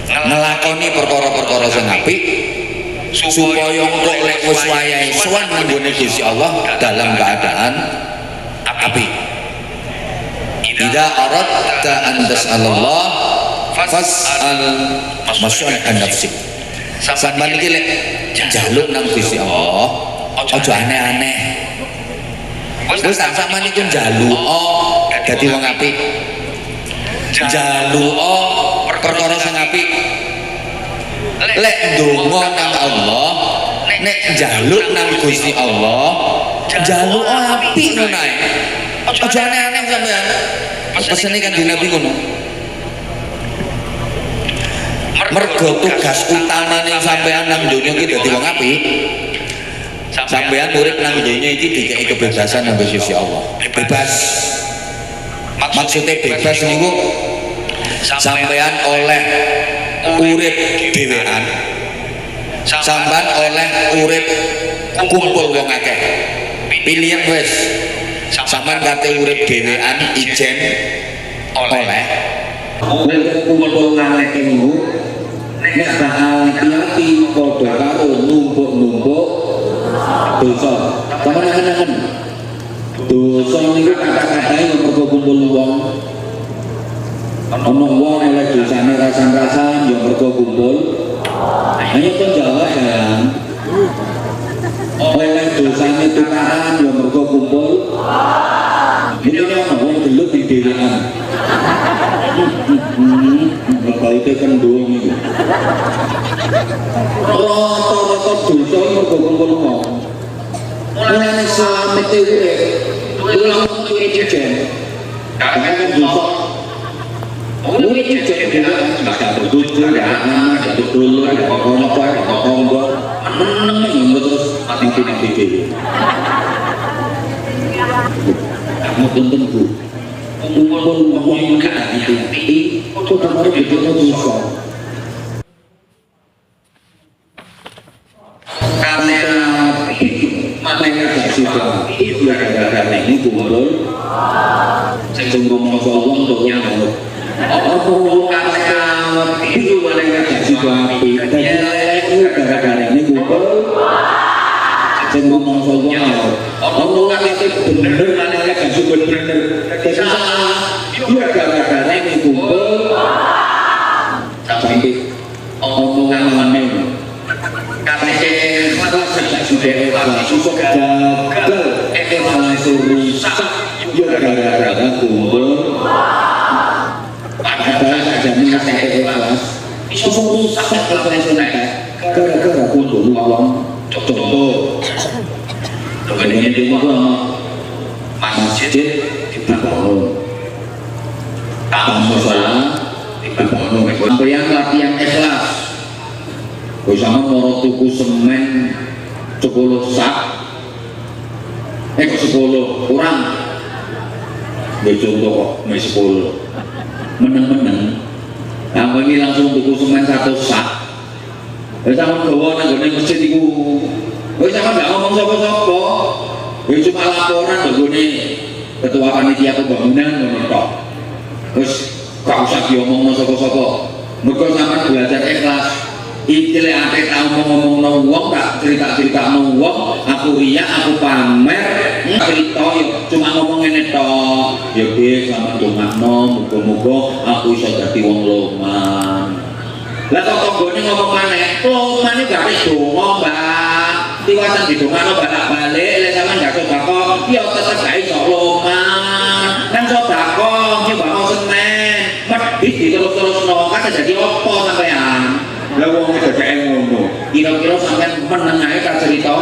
ngelakoni perkara-perkara sing apik supaya engko lek wis wayahe sowan nang gone Gusti Allah dalam keadaan apik. Idza aradta an tas'alallah fas'al masyaalatan nafsik. Sampeyan iki lek njaluk nang Gusti Allah aja aneh-aneh. Wis sampeyan niku njaluk dadi wong apik. Njaluk perkara sing apik. Lek ndonga nang Allah, nek njaluk nang Gusti Allah, njaluk apik ngono ae. Aja aneh-aneh sampeyan. Pesene kan Nabi ngono. Mergo tugas utamane sampeyan nang donya iki dadi wong apik. Sampeyan urip nang donya iki dikeki kebebasan nang Gusti Allah. Bebas. Maksudnya bebas niku sampeyan oleh urip dhewean. Sampeyan oleh urip kumpul wong akeh. Pilihan wis. Sampeyan kate urip dhewean ijen oleh kumpul ngalih niku nek bakal hati-hati padha karo numpuk-numpuk dosa. Temen-temen dosa niku kata-katae mergo kumpul wong. Ana wong oleh dosane rasan-rasan ya mergo kumpul. Hanya kan jawab sayang. Oleh dosane tukaran ya mergo kumpul. Ini ana wong gelut di dhewean. Baiknya kan doang itu. Rata-rata dosa mergo kumpul wong. Mulane selamat itu ulang untuk ijen. Karena kan dosa. Mungkin ijen nggak ada bojo, nggak ada anak, nggak ada dulur, nggak ada kompor, nggak ada kompor. Meneng ini terus mati-mati dhewe. Mungkin tentu. Kumpul wong gak hati-hati, kok kemarin bedanya dosa. Maknanya gak sudah ya gara-gara ini kumpul sing ngomong wong kok yang apa wong kaya itu maknanya gak sudah dadi gara-gara ini kumpul sing ngomong wong apa kate bener maknanya gak sudah bener dadi salah ya gara-gara ini kumpul sampai omongan kate sudah ikhlas, susah gagal, ikhlas rusak, ya gara-gara kumpul. Padahal saja nih saya ikhlas, susah rusak ikhlas gara-gara kumpul uang. Contoh, begini itu masjid dibangun, tamu sholat dibangun, sampai yang latihan ikhlas. Bersama moro tuku semen 10 sak kok 10 kurang ya contoh kok 10 meneng-meneng kamu ini langsung tuku semen 1 sak sama bawa nang gone masjid iku sama gak ngomong sapa-sapa cuma laporan nang gone ketua panitia pembangunan ngono tok wis gak usah diomongno sapa-sapa mergo sampean belajar ikhlas. Iki lek ate tau ngomong-ngomong wong tak cerita-cerita wong aku riya aku pamer cerita yo cuma ngomong ngene tok ya wis sampeyan dongakno muga-muga aku iso dadi wong loman lah kok tanggane ngomong maneh loman iki gak donga Mbak tiwasan didongakno balik-balik lek sampeyan gak sedekah ya tetep gak iso loman kan sedekah ki mau senen medhit diterus-terusno kan dadi opo sampeyan. Lah wong iki dhek ngono. Kira-kira sampean meneng ae tak cerita.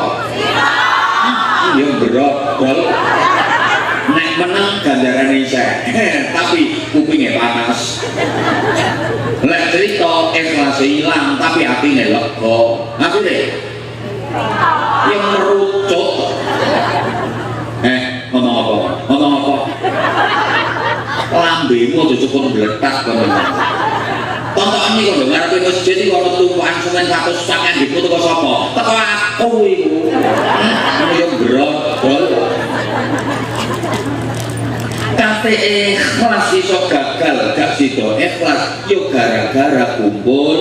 Iya berat, nek meneng ganjarane isih. Tapi kupinge panas. kelas hilang tapi hatinya lega. Maksudnya yang merucut. Ngomong apa? Ngomong apa? Lambemu aja cukup meletak teman-teman. Tonton ini kalau ngarepe masjid iki ana tumpukan semen 100 sak yang diputu kok sapa? Teko aku iku. Ngono yo brodol. Kate ikhlas iso gagal gak sida ikhlas yo gara-gara kumpul.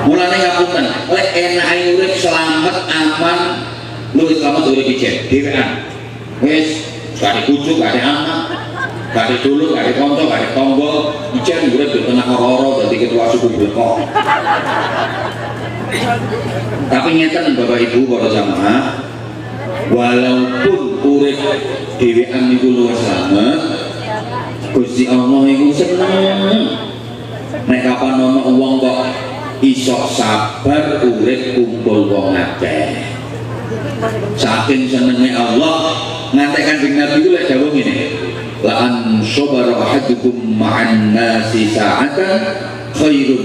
Mulane ngapunten, lek enake urip selamat aman, luwih selamat urip pijet dhewean. Wis gak dibujuk, gak anak, gak dulur, gak kanca, gak tangga, ijen urip di tengah loro dadi ketua suku Blekok. Tapi ngeten Bapak Ibu para jamaah, walaupun urip dhewean niku luwih selamat, Gusti Allah iku seneng. Nek kapan ana wong kok iso sabar urip kumpul wong akeh. Saking senenge Allah ngantek Kanjeng Nabi ku lek dawuh ngene. La an sabara ahadukum ma'an nasi sa'atan khairun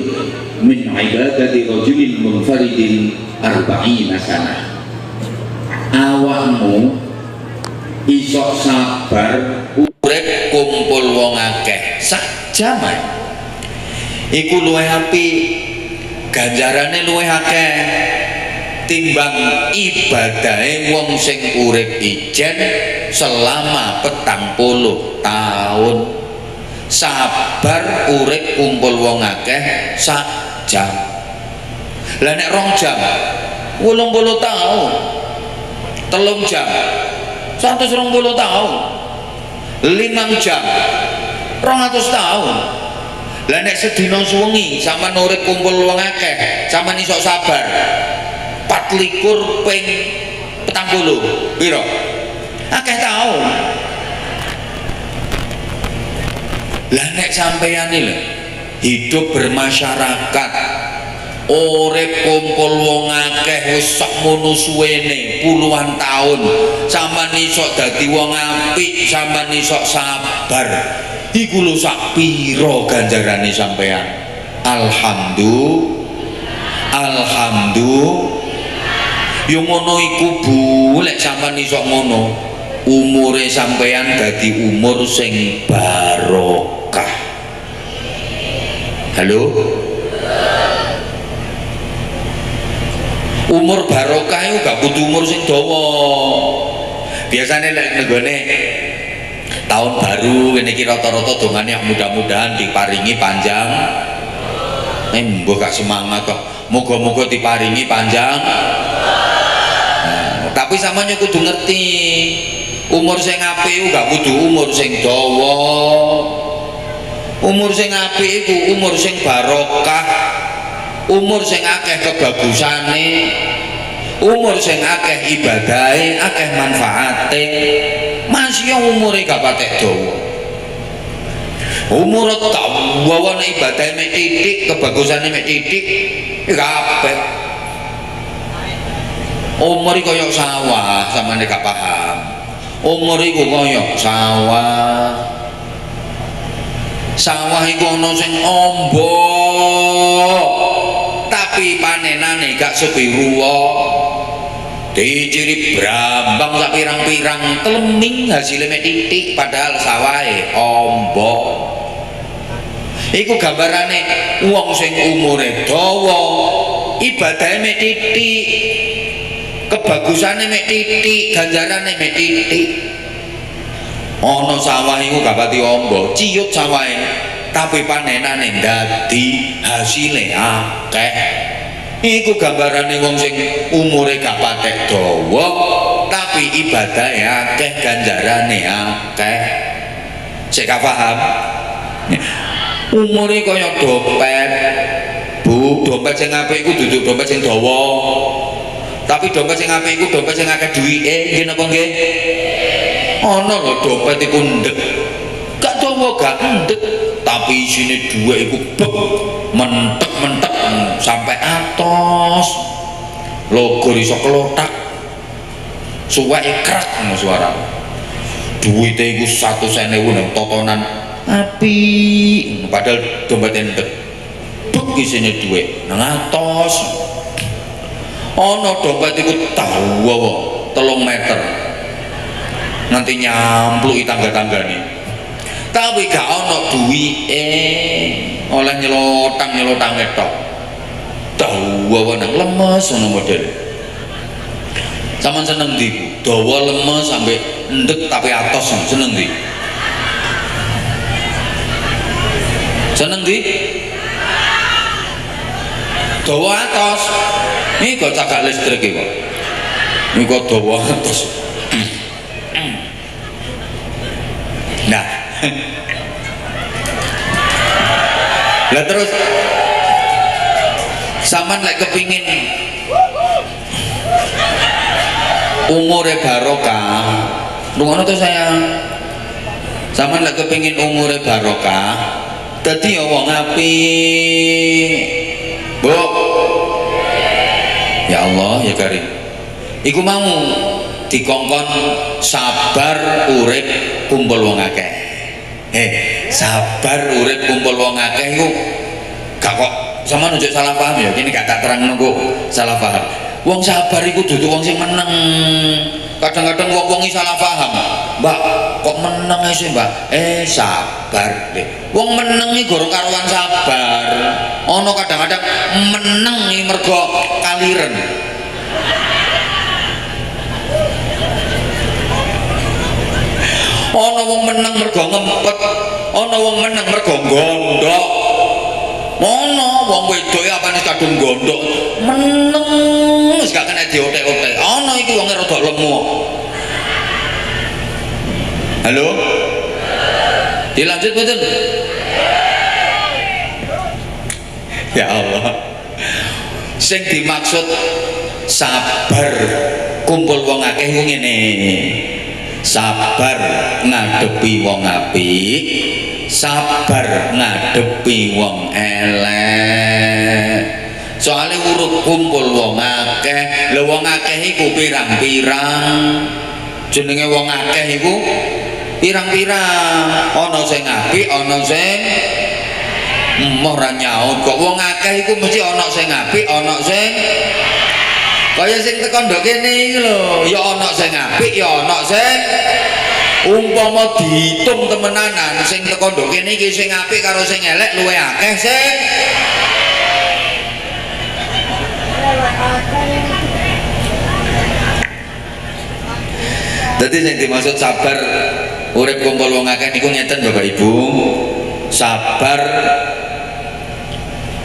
min ibadati rajulin munfaridin arba'ina sanah. Awakmu iso sabar urip kumpul wong akeh sak jam iku luwih apik, ganjarane luwih akeh timbang ibadahe wong sing urip ijen selama 40 tahun. Sabar urip kumpul wong akeh sak jam. Lah nek 2 jam 80 tahun, 3 jam 120 tahun, 5 jam 200 tahun. Lah nek sedina suwengi sampean urip kumpul wong akeh, sampean iso sabar 24 ping 40 piro? Akeh taun. Lah nek sampeyan lho hidup bermasyarakat, urip kumpul wong akeh wis sakmono suwene puluhan tahun, sampean iso dadi wong apik, sampean iso sabar. Iku lho sak pira ganjarane sampean. Alhamdulillah. Yo ngono iku Bu, lek sampean iso ngono, umure sampean dadi umur sing barokah. Halo? Umur barokah iku gak kudu umur sing dawa. Biasane lek nenggone tahun baru ini kira rata-rata dongane yang mudah-mudahan diparingi panjang. Mbok gak semangat kok. Moga-moga diparingi panjang. Tapi sampeyan kudu ngerti, umur sing apik gak kudu umur sing dawa. Umur sing apik iku umur sing barokah. Umur sing akeh kebagusane. Umur sing akeh ibadahe, akeh manfaate. Masih yang umurnya gak patek dawa. Umur dawa nek ibadahe mek titik, kebagusane mek titik, kabeh. Umur iki koyo sawah, sampeyan gak paham. Umur iku koyo sawah. Sawah iku ana sing amba, tapi panenane gak sebiruwa. Diciri brambang sak pirang-pirang teleming hasilnya mek titik padahal sawahe amba. Iku gambarane wong sing umure dawa, ibadahe mek titik, kebagusane mek titik, ganjarane mek titik. Ana sawah iku gak pati amba, ciut sawahe, tapi panenane dadi hasile akeh. Iku gambarane wong sing umure gak patek dawa tapi ibadahe akeh, ganjarane akeh. Sik gak paham? Umure kaya dompet. Bu, dompet sing apik iku dudu dompet sing dawa. Tapi dompet sing apik iku dompet sing akeh duwike, nggih napa nggih? Ana lho dompet iku ndek. Gak dawa gak ndek, tapi isine dhuwit iku bek mentek-mentek sampai atos. Logor iso kelotak. Suweke krak ngono suara. Duwite iku 100.000 nang totonan api padahal dompet endek buk isine dhuwit nang atos ana dompet iku dawa 3 meter nanti nyampluki tangga-tanggane tapi gak ana duwike oleh nyelotang ketok dawa nang lemes ngono model sampean seneng ndi dawa lemes sampai endek tapi atos seneng ndi seneng di dawa atos ini kok cagak listrik kok ini kok dawa atos nah lah terus sampean lek kepingin umure barokah rungono to sayang sampean lek kepingin umure barokah dadi ya wong apik. Bu. Ya Allah ya Karim. Iku mau dikongkon sabar urip kumpul wong akeh. Sabar urip kumpul wong akeh iku gak kok sampean ojo salah paham ya. Kene gak tak terangno kok salah paham. Wong sabar iku dudu wong sing meneng. Kadang-kadang wong-wong salah paham. Mbak, kok meneng sih, Mbak? Sabar deh. Wong meneng iki gorong karuan sabar. Ono kadang-kadang meneng iki mergo kaliren. Ono wong meneng mergo ngempet, ono wong meneng mergo gondok. Ono wong wedok apane kadung gondok. Meneng wis gak kena diotek-otek. Ono iki wong rada lemu. Halo? Dilanjut betul? Ya Allah. Sing dimaksud sabar kumpul wong akeh ku ngene. Sabar ngadepi wong apik, sabar ngadepi wong elek. Soale urut kumpul wong akeh, lho wong akeh iku pirang-pirang. Jenenge wong akeh iku pirang-pirang, ana sing apik, ana sing ora nyaut. Kok wong akeh iku mesti ana sing apik, ana sing kaya sing teko ndok kene iki lho, ya ana sing apik, ya ana sing umpama diitung temenanan sing teko ndok kene iki sing apik karo sing elek luwih akeh sing dadi sing dimaksud sabar urip kumpul wong akeh niku ngeten Bapak Ibu. Sabar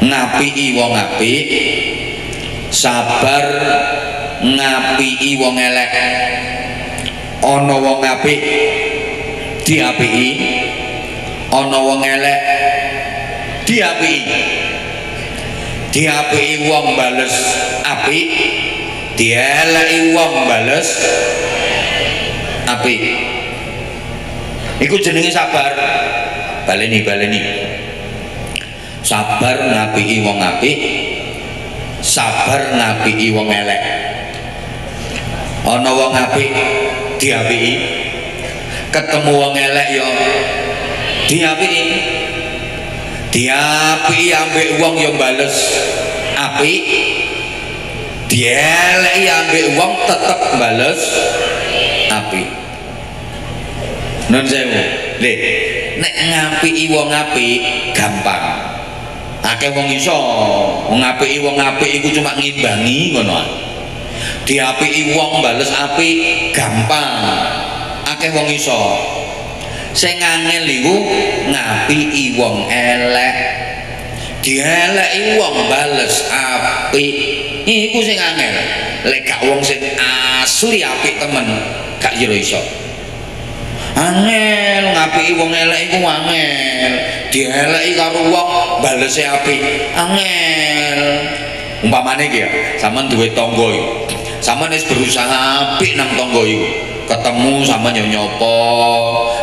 ngapiki wong apik, sabar ngapiki wong elek. Ana wong apik diapiki, ana wong elek diapiki. Diapiki wong bales apik, dieleki wong bales apik. Iku jenenge sabar. Baleni. Sabar ngapiki wong apik, sabar ngapiki wong elek. Ana wong apik diapiki, ketemu wong elek ya diapiki. Diapiki ambek wong ya bales apik, dieleki ambek wong tetep bales apik. Nun sewu. Lih, nek ngapiki wong apik gampang. Akeh wong iso ngapiki wong apik iku cuma ngimbangi ngono. Diapiki wong bales apik gampang. Akeh wong iso. Sing angel iku ngapiki wong elek. Dieleki wong bales apik. Iku sing angel. Lek gak wong sing asli apik temen, gak iso. Angel ngapiki wong elek iku angel. Dieleki karo wong balese apik angel. Umpamane iki ya, sampean duwe tangga iki. Sampean wis berusaha apik nang tangga iku. Ketemu sampean yo nyopo.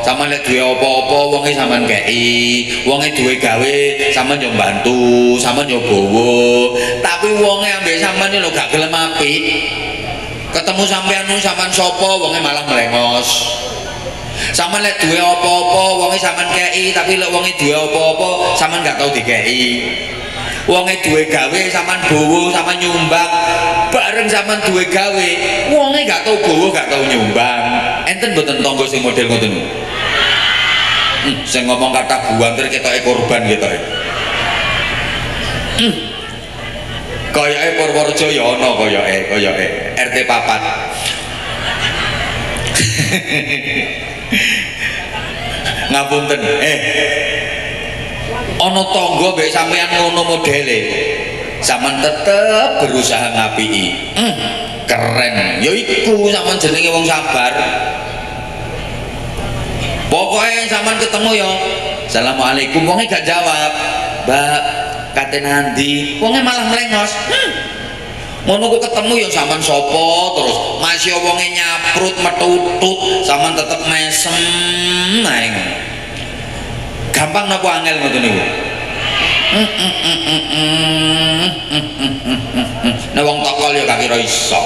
Sampean lek duwe apa-apa wonge sampean kei. Wonge duwe gawe sampean yo bantu, sampean yo bowo. Tapi wonge ambek sampean lho gak gelem apik. Ketemu sampean sapa wonge malah melengos. Sampeyan lek duwe apa-apa wonge sampeyan kei, tapi lek wonge duwe apa-apa sampeyan gak tau dikei. Wonge duwe gawe sampeyan bowo, sampeyan nyumbang. Bareng sampeyan duwe gawe, wonge gak tau bowo, gak tau nyumbang. Enten mboten tangga sing model ngoten? Sing ngomong kata buanter ketoke korban ketoke. Koyoke Purworejo ya ana koyoke RT 4. Ngapunten, ana tangga mbek sampeyan ngono modele. Sampeyan tetep berusaha ngapiki. Keren. Ya iku sampeyan jenenge wong sabar. Pokoknya sampeyan ketemu ya. Assalamualaikum, wonge gak jawab. Mbak, kate nandi, wonge malah mlengos. Ngono kok ketemu ya sampean sapa terus masih wonge nyaprut metutut sampean tetep mesem ae. Gampang napa angel ngoten niku? Nek wong tokol ya gak kira iso.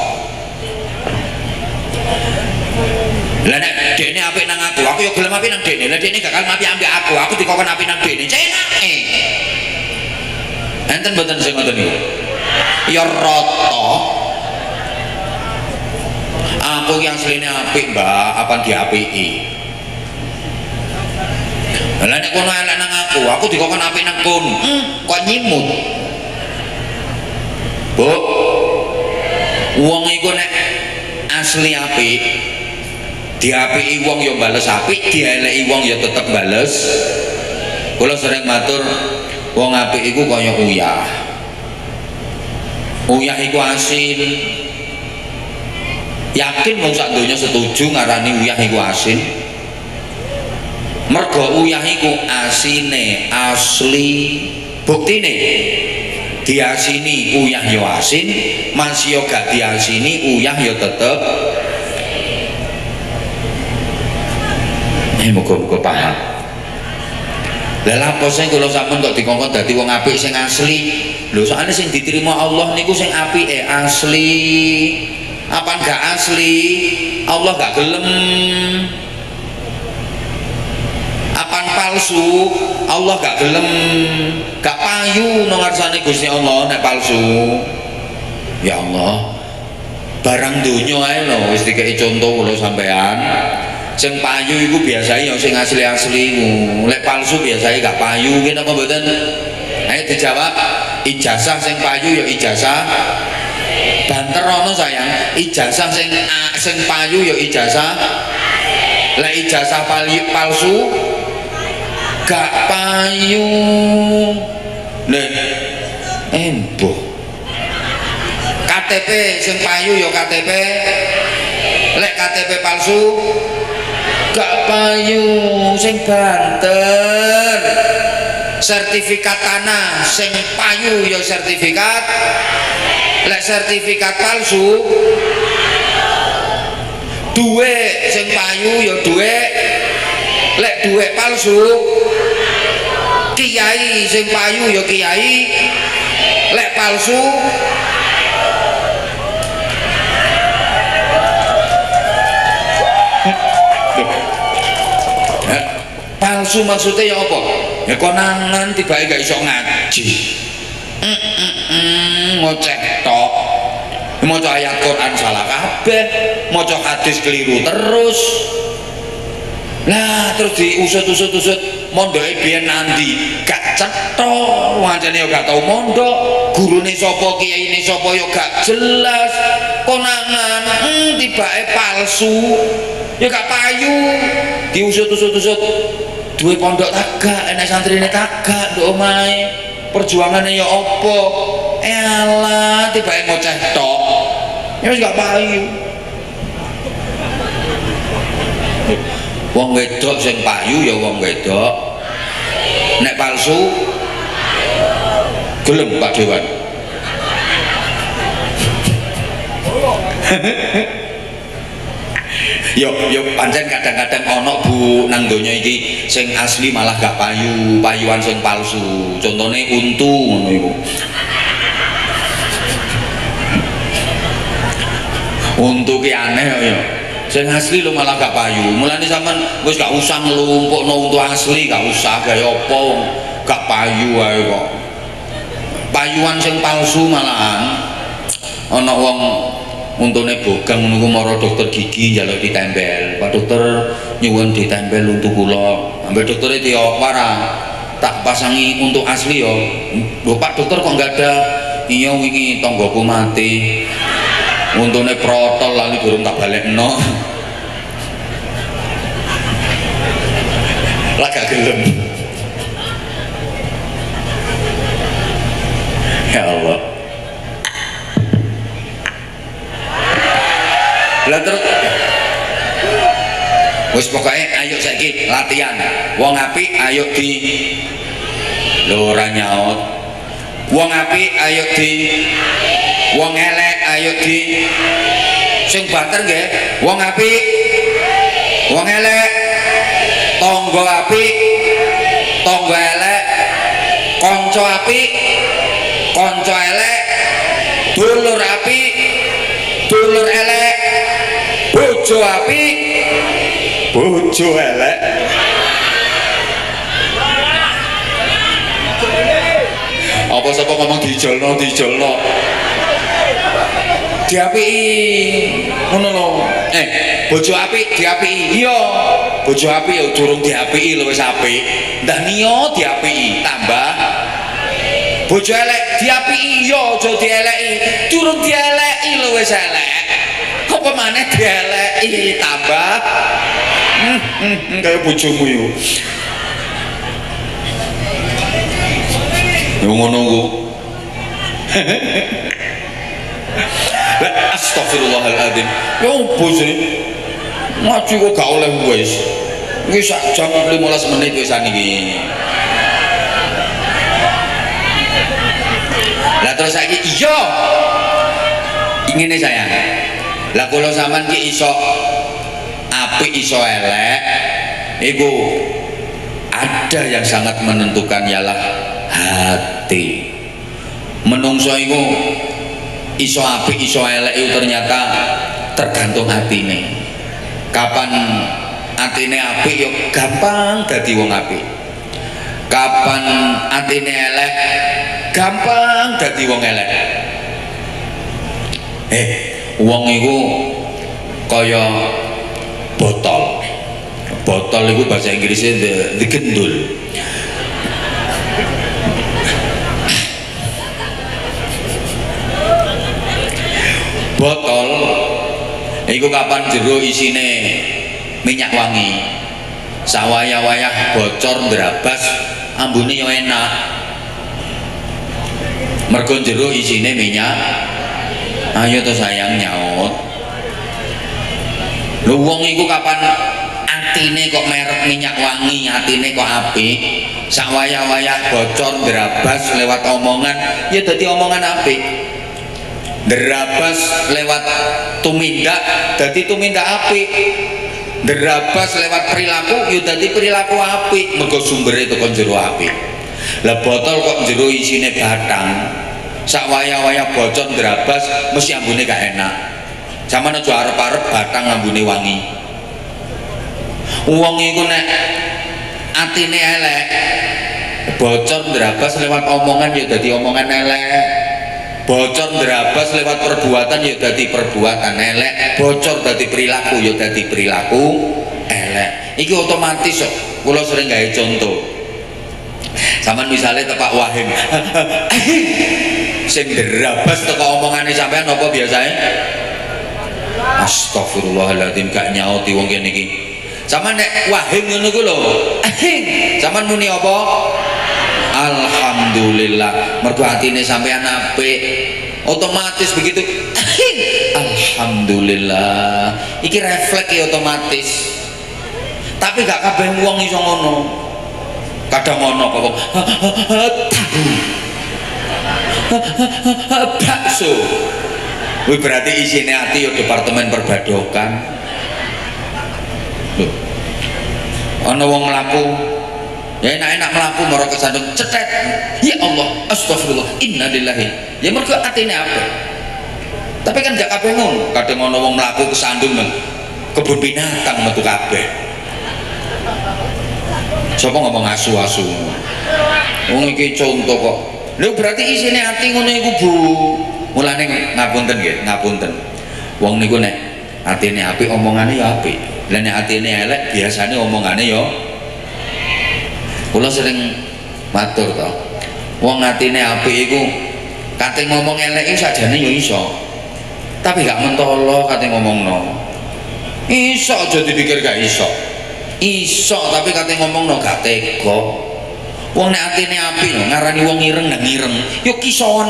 Lah nek dene apik nang aku ya gelem apik nang dene. Lah dene gak kalem apik ambek aku dikokon apik nang dene. Cenake. Enten mboten sing ngoten niku. Ya rata. Aku yang asline apik, Mbak, apa diapiki? Lah nek kono elek nang aku dikokon apik nang kono. Kok nyimut. Bu. Wong iku nek asli apik, diapiki wong ya bales apik, dieleki wong ya tetep bales. Kula sering matur, wong apik iku kaya uyah. Uyah iku asin. Yakin wong sak donya setuju ngarani uyah iku asin? Mergo uyah iku asine asli. Buktine diasini uyah ya asin, masih gak diasini uyah ya tetep. Muga-muga paham. Lah lapo sing kula sampun kok dikongkon dadi wong apik sing asli. Lho soalnya sing diterima Allah niku sing apike asli. Apa enggak asli? Allah gak gelem. Apa palsu? Allah gak gelem. Gak payu nang ngarsane Gusti Allah nek palsu. Ya Allah. Barang donya ae lho wis dikeki contoh kula sampean. Sing payu iku biasanya yang sing asli-asli lek palsu biasanya gak payu ngene apa mboten? Ayo dijawab. Ijazah sing payu ya ijazah banter ono sayang. Ijazah sing payu ya ijazah. Lek ijazah palsu gak payu. Nek embuh. KTP sing payu ya KTP. Lek KTP palsu gak payu sing banter. Sertifikat tanah sing payu ya sertifikat. Lek sertifikat palsu duit sing payu ya duit. Lek duit palsu kiai sing payu ya kiai. Lek palsu palsu maksudnya ya apa? Ya konangan tiba-tiba gak iso ngaji. Ngoceh tok. Maca ayat Quran salah kabeh, maca hadis keliru terus. Lah terus diusut-usut mondoke biyen nandi gak cetha, wancane ya gak tau mondok, gurune sapa, kiyaine sapa ya gak jelas. Konangan tibake palsu. Ya gak payu. Diusut-usut duwe pondok tagak, enek santrine tagak nduk omahe. Perjuangane ya apa? Alah, tibake ngoceh tok. Ya wis gak payu. Wong wedok sing payu ya wong wedok. Nek palsu gelem Pak Dewan. Yo pancen kadang-kadang ono Bu nang donya iki sing asli malah gak payu, payuan sing palsu. Contone untu ngono iku. Untu ki aneh ya. Sing asli lo malah gak payu. Mulane sampean wis gak usah nglumpukno untuk asli, gak usah gaya apa gak payu ae kok. Payuan sing palsu malahan ana wong untune bogang niku mara dokter gigi njaluk ditempel. Pak dokter nyuwun ditempel untuk kula. Ambek doktere diwara tak pasangi untuk asli yo. Lho Pak dokter kok enggak ada? Iya wingi tanggoku mati. Untune protol lali durung tak balekno. Lah gak gelem. Ya Allah. Lah terus wis pokoke ayo saiki latihan. Wong apik ayo di lho ora nyaut. Wong apik ayo di wong elek ayo di sing banter nggih. Wong apik wong elek tangga apik tangga elek kanca apik kanca elek dulur apik dulur elek bojo apik bojo elek. Apa sapa ngomong dijolno diapiki ngono lho. Bojo apik diapiki. Iya, bojo apik ya durung diapiki lho wis apik. Ndak niyo diapiki tambah. Bojo elek diapiki ya aja dieleki. Durung dieleki lho wis elek. Apa maneh dieleki tambah. Kayak bojomu yo. Yo ngono ku. Astagfirullahaladzim. Ya opo sih? Ngaji kok gak oleh wis. Iki sak jam 15 menit wis niki. Lah terus saiki iya. Ingine sayang. Lah kula sampean ki iso apik iso elek iku ada yang sangat menentukan ialah hati. Menungso iku iso apik iso elek itu ternyata tergantung atine. Kapan atine apik yo gampang dadi wong apik. Kapan atine elek gampang dadi wong elek. Wong iku kaya botol. Botol itu bahasa Inggrisnya the gendul. Botol itu kapan jero isine minyak wangi. Sawaya-wayah bocor ndrabas ambune yo enak. Mergo jero isine minyak. Ayo to sayang nyaut. Lho wong iku kapan atine kok merek minyak wangi, atine kok apik, sak wayah-wayah bocor ndrabas lewat omongan, ya dadi omongan apik. Ndrabas lewat tumindak, dadi tumindak apik. Ndrabas lewat perilaku, ya dadi perilaku apik, mergo sumbere teko jero apik. Lah botol kok jero isine batang. Sak wayah-wayah bocor ndrabas mesti ambune gak enak. Zaman aja arep-arep batang ambune wangi. Wong iku nek atine elek, bocor ndrabas lewat omongan ya dadi omongan elek. Bocor ndrabas lewat perbuatan ya dadi perbuatan elek. Bocor dadi perilaku ya dadi perilaku elek. Iki otomatis kok. Kula sering gawe contoh. Saman misalnya tepak wahing. Sing ndrabas teko omongane sampean apa biasane? Astagfirullahaladzim gak nyauti wong kene iki. Sama nek wahing ngono ku lho. Sampeyan muni apa? Alhamdulillah. Mergo atine sampean apik. Otomatis begitu. Alhamdulillah. Iki refleks ya otomatis. Tapi gak kabeh wong iso ngono. Kadang ngono kok. Bakso. Wih berarti isine hati ya departemen perbadokan. Loh. Ana wong mlaku ya enak-enak mlaku mara kesandung cetet. Ya Allah, astagfirullah, innalillahi. Ya mergo atine apa? Tapi kan gak kabeh ngono. Kadang ana wong mlaku kesandung kebun binatang metu kabeh. Sapa ngomong asu-asu? Wong iki contoh kok. Lho berarti isine ati ngono iku Bu. Mulane ngapunten nggih, ngapunten. Wong niku nek atine apik omongane ya apik. Lah nek atine elek biasane omongane ya. Kula sering matur to. Wong atine apik iku kate ngomong elek iki sajane ya iso. Tapi gak mentolo kate ngomongno. Iso aja dipikir gak iso. Iso tapi kate ngomongno gak tega. Wong nek atine apik lho ngarani wong ireng nang ireng, yo kison.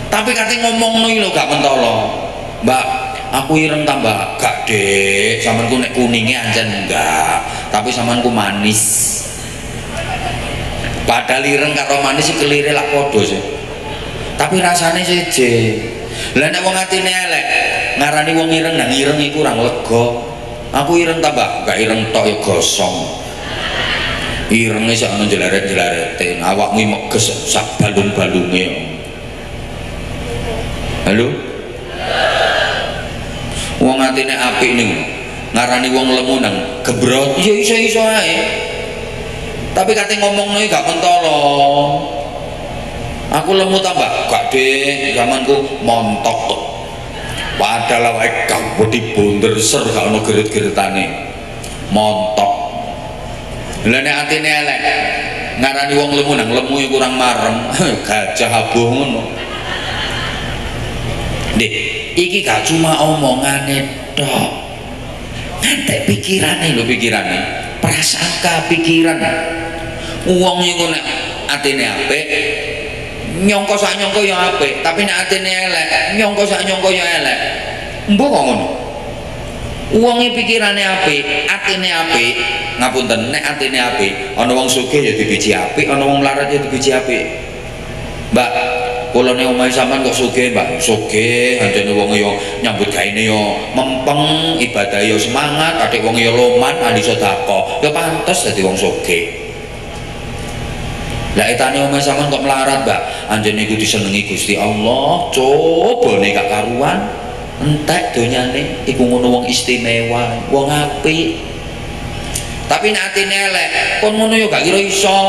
Tapi kate ngomongno iki lho gak mentolo. Mbak, aku ireng tambah gak Dek, sampeanku nek kuninge anjen enggak, tapi sampeanku manis. Padahal ireng karo manis kelire lak padha sih. Tapi rasane seje. Lah nek wong atine elek, ngarani wong ireng nang ireng iku ora lega. Aku ireng tambah gak ireng tok ya gosong. Irenge sak ana jelaret-jelarete, awakmu meges sak balung-balunge. Halo? Wong atine apik niku ngarani wong lemu nang gebrot, ya iso-iso ae. Tapi kate ngomongno gak mentolo. Aku lemu tambah gak Dek, zamanku montok kok. Padahal awake kamu dibonder ser gak ono gerit-geritane. Montok. Lah nek atine elek, ngarani wong lemu nang lemu kurang marem, gajah abuh ngono. Dik, iki gak cuma omongane tok. Ngantek pikirane lho, pikirane. Prasangka pikiran. Wong iku nek atine apik, nyangka sak nyangka ya apik, tapi nek atine elek, nyangka sak nyangka ya elek. Mbok kok ngono. Wonge pikirane apik, atine apik, ngapunten nek atine apik, ana wong sugih ya dibiji apik, ana wong larat ya dibiji apik. Mbak, kula nek omahe sampean kok sugih, Mbak, sugih, anjene wong ya nyambut gaene ya mempeng, ibadah ya semangat, adik wong ya loman, ahli sedekah, ya pantes dadi wong sugih. Lah etane omahe sampean kok melarat, Mbak, anjene iku disenengi Gusti Allah, cobane gak karuan. Entek donyane iku ngono wong istimewa, wong apik. Tapi nek atine elek, kon ngono ya gak kira iso.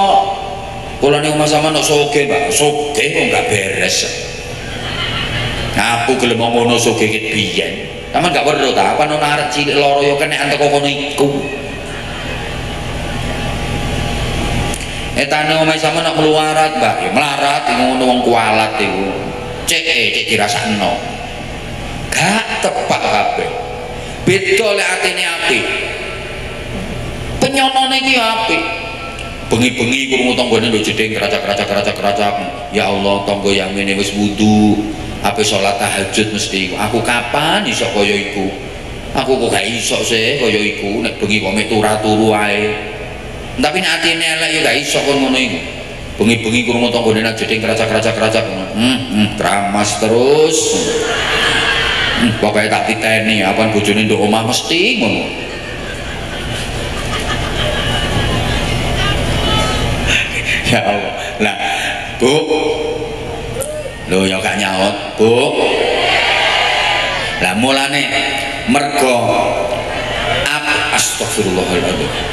Kula nek omah sampean kok sugih, Mbak, sugih kok gak beres. Aku gelem ngono sugih ket biyen. Sampeyan gak weruh ta, apa ana arek cilik loro ya kenekan teko kono iku. Etane omah sampean kok melarat, Mbak, ya melarat ngono wong kualat iku. Cek dirasakno. Gak tepak kabeh. Beda lek atine apik. Penyonone iki apik. Bengi-bengi krungu tanggane lho jeding keracak. Ya Allah, tangga yang ngene wis wudu, ape salat tahajud mesti. Aku kapan iso kaya iku? Aku kok gak iso sih kaya iku nek bengi kok mek turu ae. Tapi nek atine elek ya gak iso kon ngono iku. Bengi-bengi krungu tanggane nang jeding keracak. Tramas terus. Pokoknya tak titeni apa bojone nduk omah mesti ngono. Ya Allah. Lah, Bu. Lho ya gak nyaut, Bu. Lah mulane mergo astagfirullahaladzim.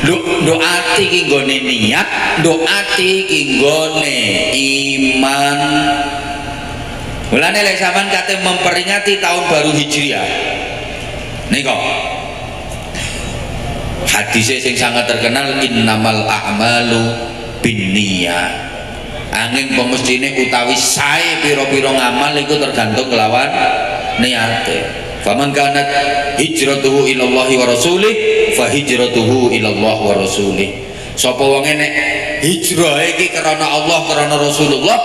Nduk ati iki nggone niat, nduk ati iki nggone iman. Mulane lek sampean kate memperingati tahun baru Hijriah. Nika hadise sing sangat terkenal innamal a'malu binniyat. Angin pemestine utawi sae pira-pira ngamal iku tergantung kelawan niate. Faman kanat hijratuhu ilallahi wa rasulih fa hijratuhu ilallah wa rasulih. Sapa wonge nek hijrah iki karena Allah karena Rasulullah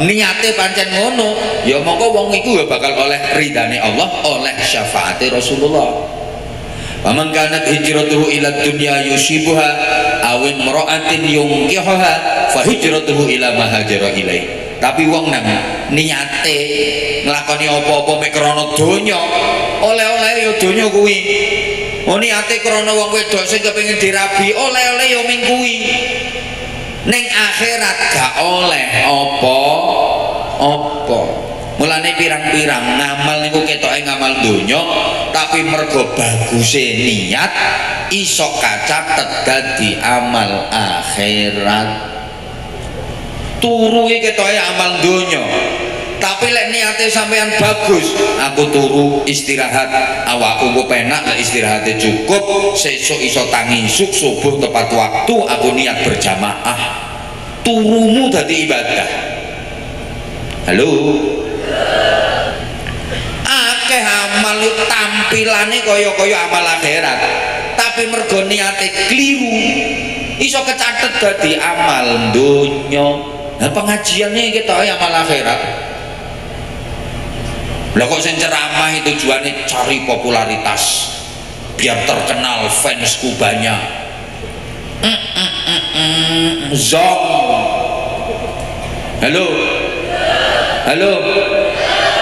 niate pancen ngono, ya mongko wong iku ya bakal oleh ridane Allah, oleh syafaate Rasulullah. Faman kanat hijratuhu ila dunya yusibuha awin mar'atin yunkihuha fa hijratuhu ila ma hajara ilaihi. Tapi wong nang niate nglakoni apa-apa mek krana donya, oleh-oleh ya donya kuwi. Oh niate krana wong wedok sing kepengin dirabi, oleh-oleh ya ming kuwi. Ning akhirat gak oleh apa apa mulane pirang-pirang ngamal niku ketoke ngamal donya tapi mergo baguse niat iso kacatet dadi amal akhirat. Turu iki ketoke amal donya tapi lek niate sampean bagus, aku turu istirahat awakku kok penak, lek istirahate cukup sesuk iso tangi isuk subuh tepat waktu aku niat berjamaah, turumu dadi ibadah. Halo, akeh amal tampilane kaya-kaya amal akhirat tapi mergo niate kliru iso kecatet dadi amal donya. Nah pengajiannya kita amal akhirat. Lah kok sing ceramah itu tujuannya cari popularitas biar terkenal, fansku banyak. Zong. Halo. Halo.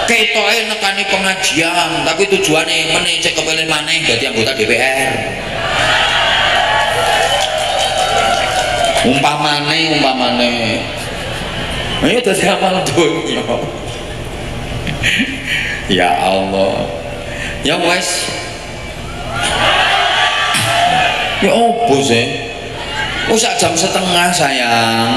Ketoke nekani pengajian tapi tujuannya meneh cek kepilih maneh dadi anggota DPR. Umpamane ayo dadi amal donya. Ya Allah, ya wes, ya opo sih? Sak jam setengah sayang.